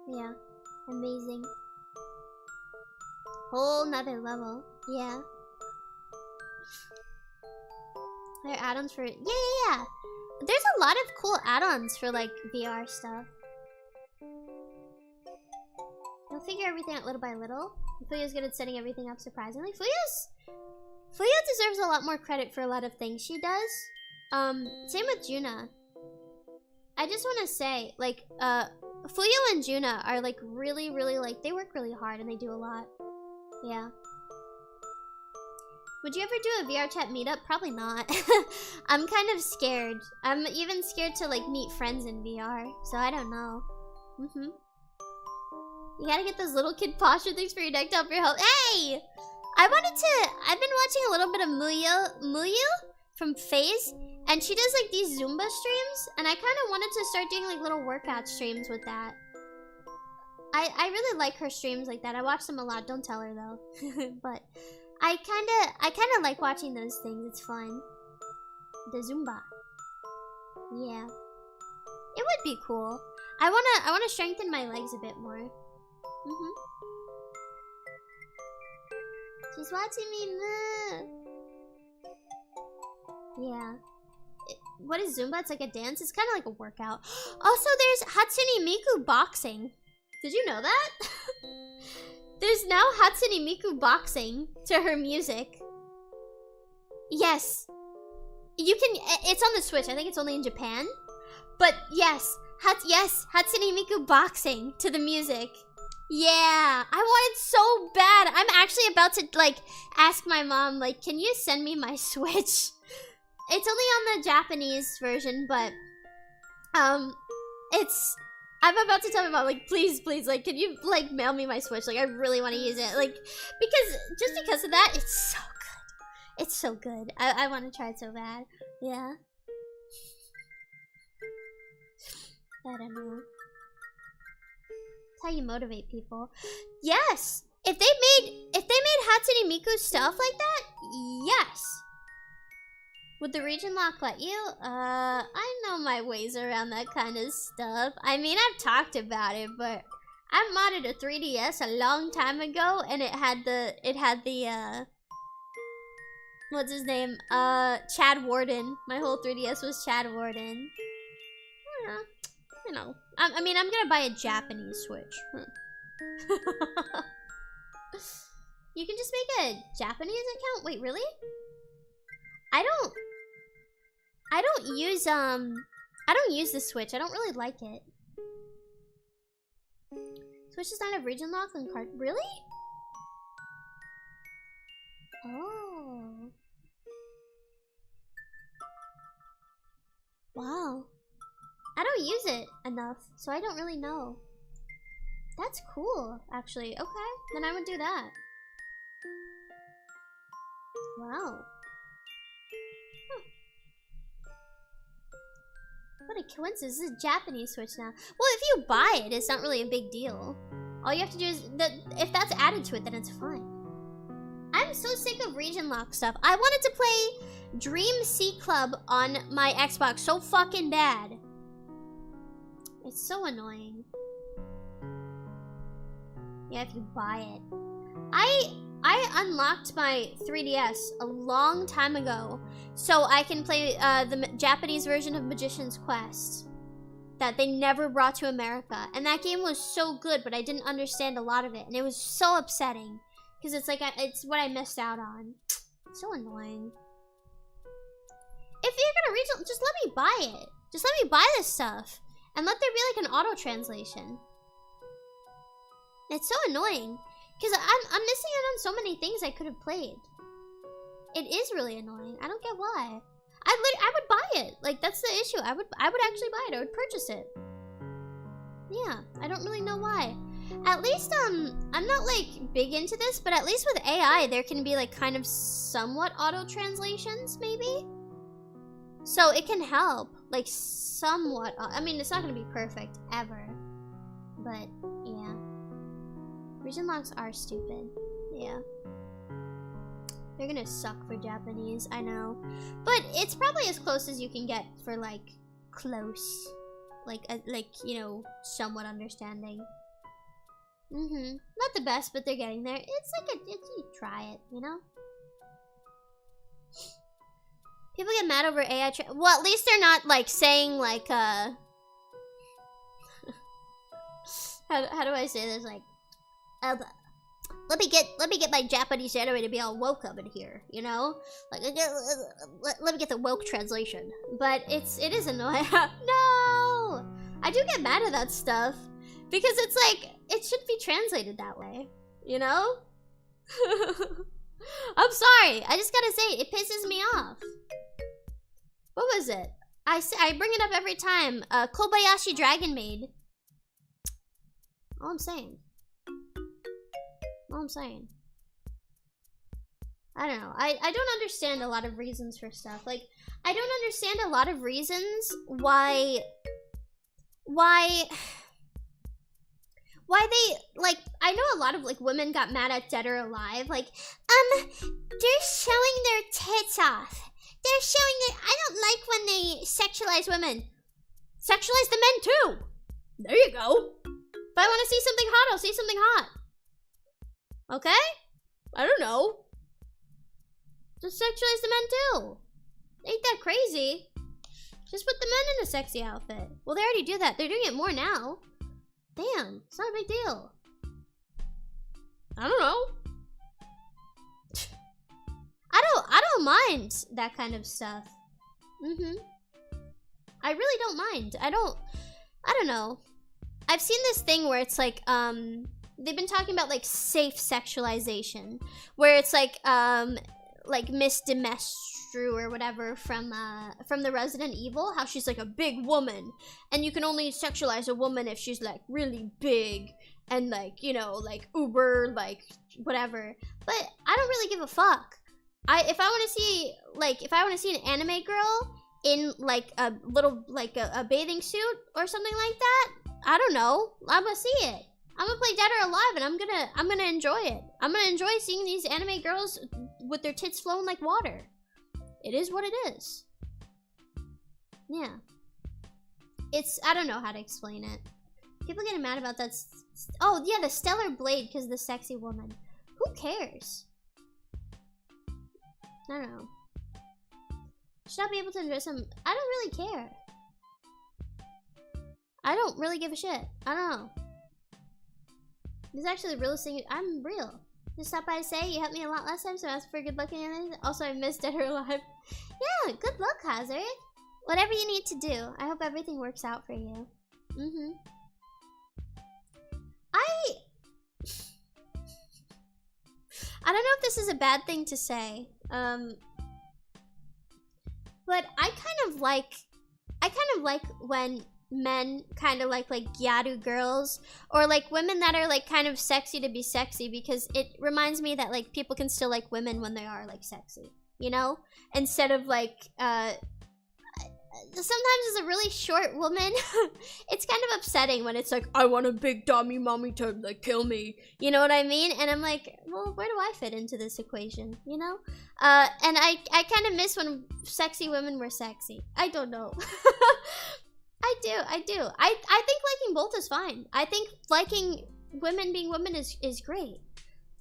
Speaker 1: Yeah. Amazing. Whole nother level. Yeah. There are add-ons for it. Yeah. There's a lot of cool add-ons for like VR stuff. You'll figure everything out little by little. Fuyo's good at setting everything up surprisingly. Fuyo deserves a lot more credit for a lot of things she does. Same with Juna. I just want to say, like, Fuyo and Juna are like really like, they work really hard and they do a lot. Yeah. Would you ever do a VR chat meetup? Probably not. I'm kind of scared. I'm even scared to like meet friends in VR, so I don't know. You gotta get those little kid posture things for your neck to help your health. Hey! I've been watching a little bit of Muyu from FaZe, and she does like these Zumba streams, and I kind of wanted to start doing like little workout streams with that. I really like her streams like that. I watch them a lot. Don't tell her though. But I kind of like watching those things. It's fun. The Zumba. Yeah. would be cool. I wanna strengthen my legs a bit more. She's watching me move. Yeah. What is Zumba? It's like a dance. It's kind of like a workout. Also, there's Hatsune Miku boxing. Did you know that? There's now Hatsune Miku boxing to her music. Yes. You can, it's on the Switch. I think it's only in Japan. But yes, Hatsune Miku boxing to the music. Yeah, I want it so bad. I'm actually about to, like, ask my mom, like, can you send me my Switch? It's only on the Japanese version, but, I'm about to tell my mom, like, please, like, can you, like, mail me my Switch? Like, I really want to use it. Like, just because of that, it's so good. It's so good. I want to try it so bad. Yeah. I don't know. That's how you motivate people. Yes! If they made Hatsune Miku stuff like that, yes. Would the region lock let you? I know my ways around that kind of stuff. I mean, I've talked about it, but I modded a 3DS a long time ago, and it had the what's his name? Chad Warden. My whole 3DS was Chad Warden. You know. I mean, I'm gonna buy a Japanese Switch. You can just make a Japanese account? Wait, really? I don't use the Switch. I don't really like it. Switch does not have region lock and card. Really? Oh. Wow. I don't use it enough, so I don't really know. That's cool, actually. Okay, then I would do that. Wow. Huh. What a coincidence. This is a Japanese Switch now. Well, if you buy it, it's not really a big deal. All you have to do is, if that's added to it, then it's fine. I'm so sick of region lock stuff. I wanted to play Dream Sea Club on my Xbox so fucking bad. It's so annoying. Yeah, if you buy it. I unlocked my 3DS a long time ago so I can play the Japanese version of Magician's Quest that they never brought to America. And that game was so good, but I didn't understand a lot of it. And it was so upsetting because it's like it's what I missed out on. So annoying. If you're gonna regional, just let me buy it. Just let me buy this stuff. And let there be like an auto translation. It's so annoying. Because I'm missing out on so many things I could have played. It is really annoying. I don't get why. I would buy it. Like, that's the issue. I would actually buy it. I would purchase it. Yeah, I don't really know why. At least, I'm not, like, big into this, but at least with AI, there can be, like, kind of somewhat auto translations, maybe? So it can help. Like, somewhat. I mean, it's not going to be perfect, ever. But, yeah. Region locks are stupid. Yeah. They're gonna suck for Japanese, I know. But it's probably as close as you can get for, like, close. Like, you know, somewhat understanding. Not the best, but they're getting there. It's like you try it, you know? People get mad over AI well, at least they're not, like, saying, like, how do I say this? Like, let me get my Japanese anime to be all woke up in here, you know? Like, let me get the woke translation. But it is annoying. No! I do get mad at that stuff. Because it's like, it shouldn't be translated that way, you know? I'm sorry, I just gotta say, it pisses me off. What was it? I bring it up every time. Kobayashi Dragon Maid. All I'm saying. All I'm saying. I don't know. I don't understand a lot of reasons for stuff. Like, I don't understand a lot of reasons why they, like, I know a lot of, like, women got mad at Dead or Alive. Like, they're showing their tits off. They're showing their, I don't like when they sexualize women. Sexualize the men too. There you go. If I want to see something hot, I'll see something hot. Okay? I don't know. Just sexualize the men too. Ain't that crazy? Just put the men in a sexy outfit. Well, they already do that. They're doing it more now. Damn, it's not a big deal. I don't know. I don't mind that kind of stuff. I really don't mind. I don't know. I've seen this thing where it's like, they've been talking about like safe sexualization, where it's like Miss Demestru or whatever from the Resident Evil, how she's like a big woman, and you can only sexualize a woman if she's like really big and like, you know, like uber, like whatever. But I don't really give a fuck. If I want to see an anime girl in like a little like a bathing suit or something like that, I don't know, I'm gonna see it. I'm gonna play Dead or Alive, and I'm gonna enjoy it. I'm gonna enjoy seeing these anime girls with their tits flowing like water. It is what it is. Yeah. I don't know how to explain it. People getting mad about that. Oh yeah, the Stellar Blade because the sexy woman. Who cares? I don't know. Should I be able to enjoy some? I don't really care. I don't really give a shit. I don't know. This is actually the realest thing. I'm real. Just stop by to say you helped me a lot last time, so I asked for good luck and anything. Also, I missed Dead or Alive. Yeah, good luck, Hazard. Whatever you need to do. I hope everything works out for you. I don't know if this is a bad thing to say. But I kind of like when men kind of like gyaru girls, or like women that are like kind of sexy to be sexy, because it reminds me that like people can still like women when they are like sexy, you know? Instead of like sometimes as a really short woman, it's kind of upsetting when it's like, I want a big dummy mommy to like kill me, you know what I mean? And I'm like, well, where do I fit into this equation, you know? And I kind of miss when sexy women were sexy. I don't know. I do. I think liking both is fine. I think liking women being women is great.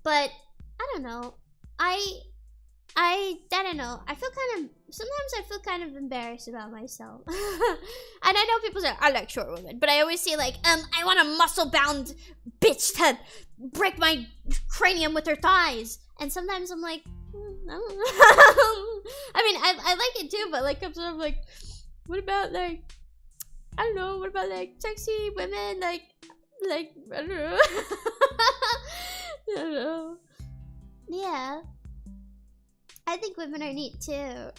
Speaker 1: But I don't know. I don't know. Sometimes I feel kind of embarrassed about myself. And I know people say, I like short women, but I always say like, I want a muscle-bound bitch to break my cranium with her thighs. And sometimes I'm like, I don't know. I mean, I like it too, but like, I'm sort of like, what about like, I don't know, what about like sexy women, like, I don't know. I don't know. Yeah. I think women are neat too.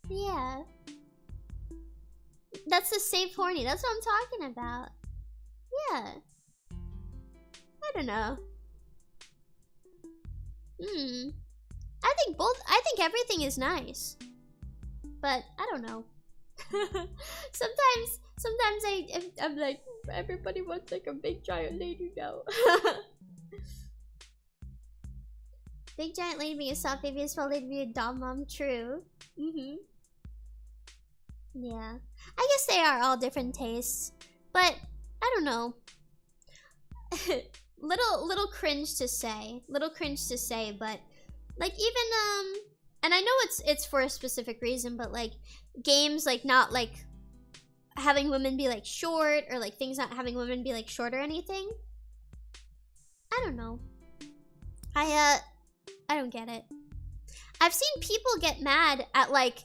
Speaker 1: Yeah. That's the safe horny. That's what I'm talking about. Yeah. I don't know. I think everything is nice. But I don't know. Sometimes I'm like, everybody wants like a big giant lady now. Big giant lady being a soft baby is probably to be a dom mom. True. Yeah. I guess they are all different tastes. But I don't know. little cringe to say. But like even and I know it's for a specific reason, but like games like not like having women be like short, or like things not having women be like short or anything. I don't know. I don't get it. I've seen people get mad at like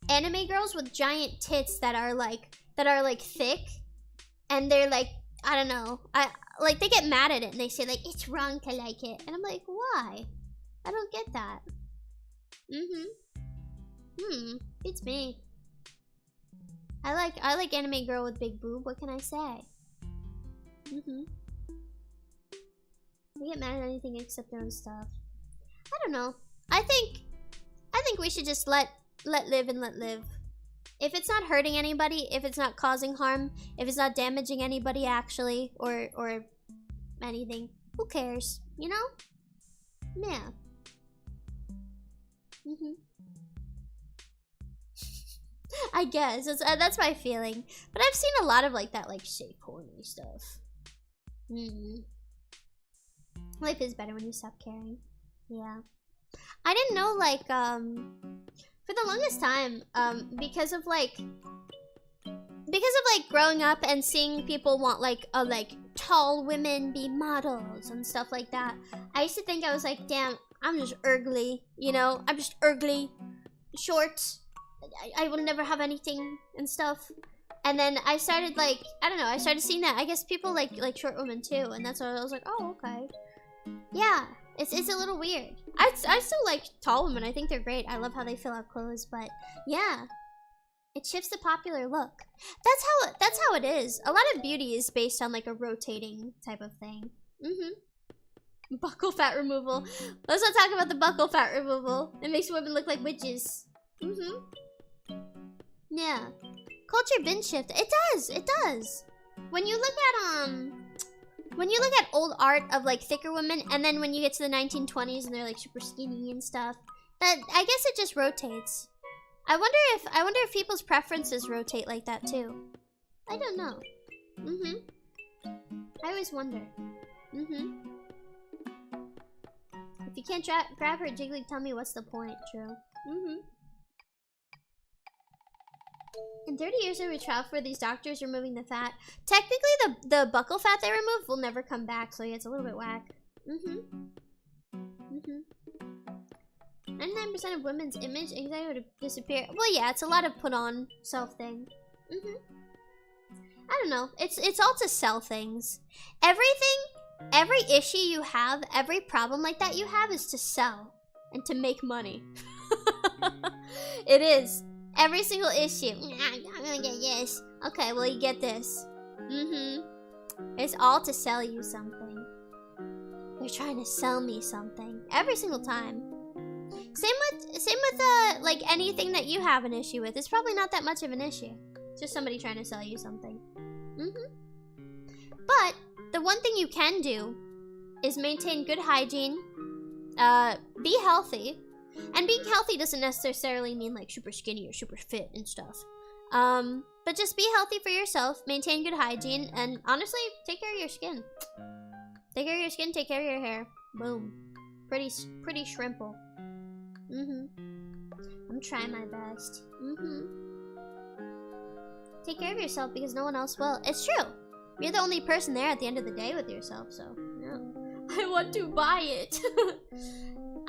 Speaker 1: anime girls with giant tits that are like thick, and they're like, I don't know. Like they get mad at it and they say like it's wrong to like it, and I'm like, why? I don't get that. It's me. I like anime girl with big boob. What can I say? They get mad at anything except their own stuff. I don't know. I think we should just let live and let live. If it's not hurting anybody, if it's not causing harm, if it's not damaging anybody actually, or anything, who cares? You know? Yeah. I guess that's my feeling. But I've seen a lot of like that, like shape horny stuff. Life is better when you stop caring. Yeah. I didn't know, like, for the longest time, because of growing up and seeing people want like tall women be models and stuff like that, I used to think I was like, damn, I'm just ugly, you know? I'm just ugly, short. I will never have anything and stuff. And then I started like, I don't know, I started seeing that. I guess people like short women too, and that's why I was like, oh, okay. Yeah, it's a little weird. I still like tall women. I think they're great. I love how they fill out clothes, but yeah. It shifts the popular look. That's how it is. A lot of beauty is based on like a rotating type of thing. Buckle fat removal. Let's not talk about the buckle fat removal. It makes women look like witches. Yeah. Culture bin shift. It does. It does. When you look at old art of like thicker women, and then when you get to the 1920s and they're like super skinny and stuff, that I guess it just rotates. I wonder if people's preferences rotate like that too. I don't know. I always wonder. If you can't grab her jiggly, tell me what's the point. True. In 30 years of a trial for these doctors removing the fat, technically the buckle fat they removed will never come back, so yeah, it's a little bit whack. 99% of women's image anxiety would disappear. Well, yeah, it's a lot of put on self thing. I don't know. It's all to sell things. Every issue you have, every problem like that you have is to sell and to make money. It is. Every single issue. I'm gonna get this. Okay, well you get this. It's all to sell you something. They're trying to sell me something every single time. Same with like anything that you have an issue with. It's probably not that much of an issue. It's just somebody trying to sell you something. But the one thing you can do is maintain good hygiene, be healthy. And being healthy doesn't necessarily mean like super skinny or super fit and stuff. But just be healthy for yourself, maintain good hygiene, and honestly, take care of your skin. Take care of your skin, take care of your hair. Boom. Pretty shrimple. I'm trying my best. Take care of yourself because no one else will. It's true. You're the only person there at the end of the day with yourself, so yeah. I want to buy it.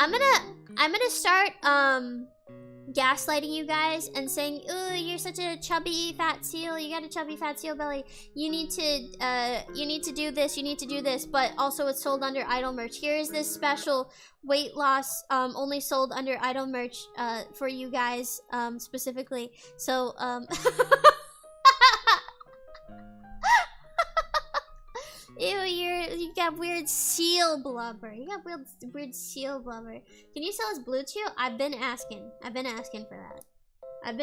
Speaker 1: I'm gonna start gaslighting you guys and saying, "Ooh, you're such a chubby fat seal. You got a chubby fat seal belly. You need to do this. You need to do this." But also, it's sold under Idol merch. Here is this special weight loss, only sold under Idol merch, for you guys, specifically. So, ew, you got weird seal blubber. You got weird seal blubber. Can you sell us Blue Chew? I've been asking for that. and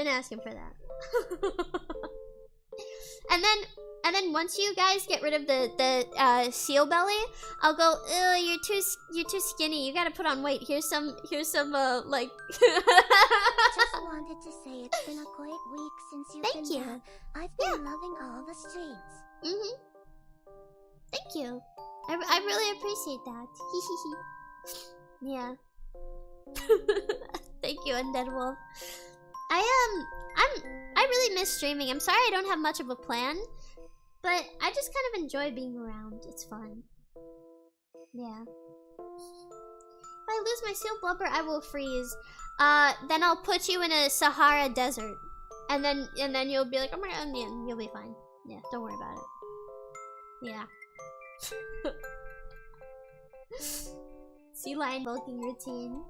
Speaker 1: then once you guys get rid of the seal belly, I'll go, ew, you're too skinny. You gotta put on weight. Here's some like.
Speaker 3: Just wanted to say it's been a great week since you've
Speaker 1: Thank
Speaker 3: been
Speaker 1: you.
Speaker 3: back. I've been loving all the streets.
Speaker 1: Thank you. I really appreciate that. Yeah. Thank you, Undead Wolf. I really miss streaming. I'm sorry I don't have much of a plan, but I just kind of enjoy being around. It's fun. Yeah. If I lose my seal blubber, I will freeze. Then I'll put you in a Sahara desert, and then you'll be like, oh my god, yeah, you'll be fine. Yeah, don't worry about it. Yeah. Sea lion bulking routine.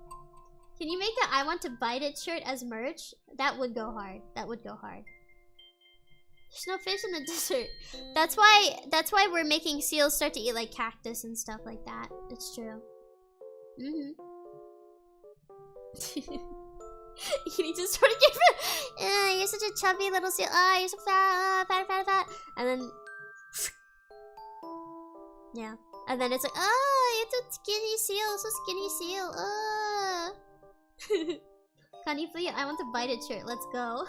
Speaker 1: Can you make a I want to bite it shirt as merch? That would go hard. That would go hard. There's no fish in the desert. That's why we're making seals start to eat like cactus and stuff like that. It's true. You need to start again. You're such a chubby little seal. You're so fat, fat. And then yeah. And then it's like, you're so skinny seal, Coni, please, I want to bite it shirt. Let's go.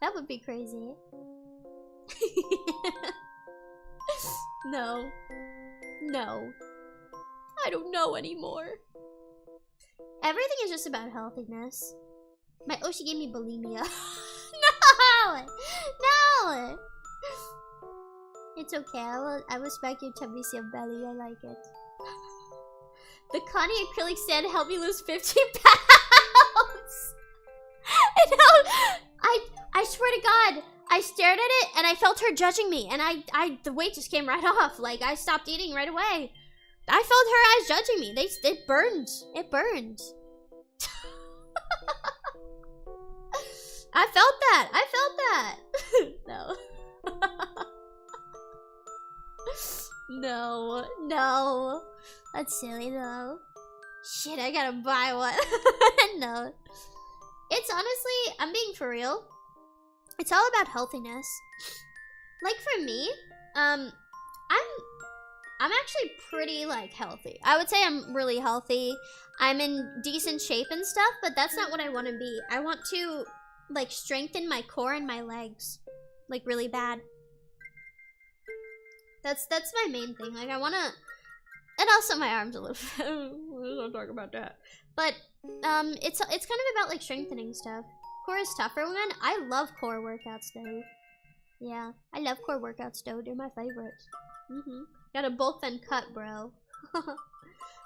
Speaker 1: That would be crazy. No. No. I don't know anymore. Everything is just about healthiness. Oh, she gave me bulimia. No! No! It's okay. I will smack your tummy your belly. I like it. The Coni acrylic stand helped me lose 15 pounds. I know. I swear to God, I stared at it and I felt her judging me, and the weight just came right off. Like, I stopped eating right away. I felt her eyes judging me. It burned. It burned. I felt that. I felt that. No. No. No. That's silly though. Shit, I gotta buy one. No. It's honestly, I'm being for real. It's all about healthiness. Like for me, I'm actually pretty like healthy. I would say I'm really healthy. I'm in decent shape and stuff, but that's not what I want to be. I want to like strengthen my core and my legs, like really bad. That's my main thing. Like I want to, and also my arms a little bit. We don't talk about that. But it's kind of about like strengthening stuff. Core is tough for women. I love core workouts though. Yeah, I love core workouts though. They're my favorites. Got a bulk then cut, bro.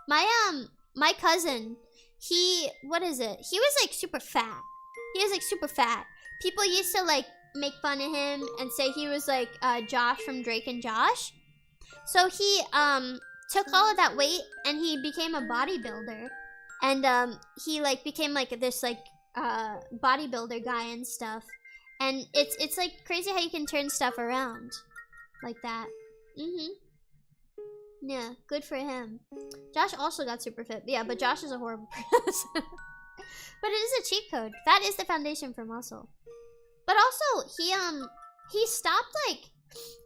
Speaker 1: My cousin, what is it? He was like super fat. He was like super fat. People used to like make fun of him and say he was like Josh from Drake and Josh. So he took all of that weight and he became a bodybuilder. And he like became like this like bodybuilder guy and stuff. And it's like crazy how you can turn stuff around like that. Yeah, good for him. Josh also got super fit. Yeah, but Josh is a horrible person. But it is a cheat code. Fat is the foundation for muscle. But also, he stopped like,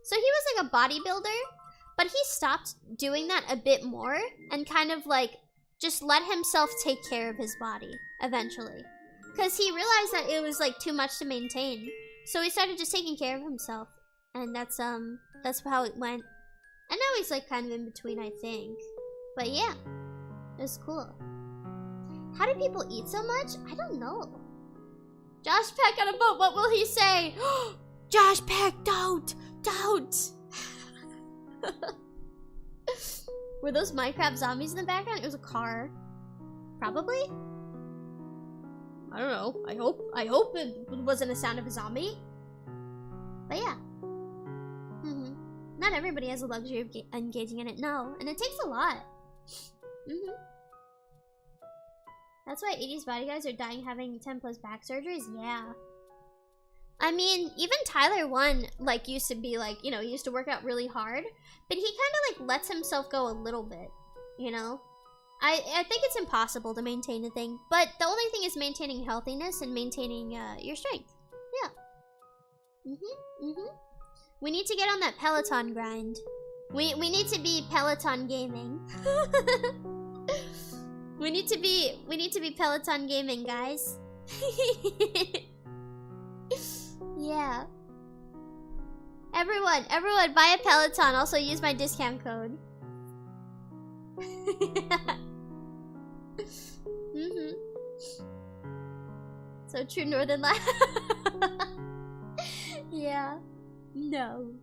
Speaker 1: so he was like a bodybuilder, but he stopped doing that a bit more and kind of like just let himself take care of his body eventually. Because he realized that it was like too much to maintain. So he started just taking care of himself. And that's how it went. And now he's like kind of in between, I think. But yeah, it's cool. How do people eat so much? I don't know. Josh Peck on a boat, what will he say? Josh Peck, don't! Were those Minecraft zombies in the background? It was a car. Probably? I don't know. I hope it wasn't a sound of a zombie. But yeah. Not everybody has the luxury of engaging in it, no. And it takes a lot. That's why 80s body guys are dying having 10+ back surgeries? Yeah. I mean, even Tyler 1, like, used to be, like, you know, he used to work out really hard. But he kind of, like, lets himself go a little bit, you know? I think it's impossible to maintain a thing. But the only thing is maintaining healthiness and maintaining your strength. Yeah. We need to get on that Peloton grind. We need to be Peloton gaming. we need to be Peloton gaming, guys. Yeah. Everyone, buy a Peloton. Also use my discount code. So true Northern life. Yeah. No.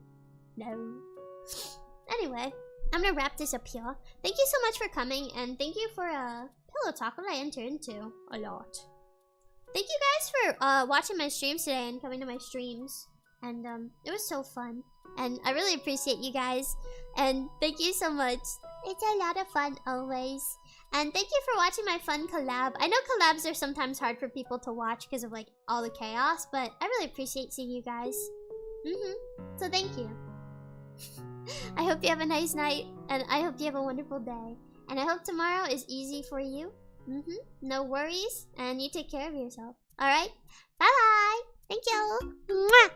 Speaker 1: Anyway, I'm gonna wrap this up here. Thank you so much for coming, and thank you for pillow talk that I enter into a lot. Thank you guys for watching my streams today and coming to my streams. And it was so fun. And I really appreciate you guys. And thank you so much. It's a lot of fun always. And thank you for watching my fun collab. I know collabs are sometimes hard for people to watch because of like all the chaos, but I really appreciate seeing you guys. So thank you. I hope you have a nice night, and I hope you have a wonderful day. And I hope tomorrow is easy for you. No worries, and you take care of yourself. Alright? Bye-bye! Thank you! Mwah!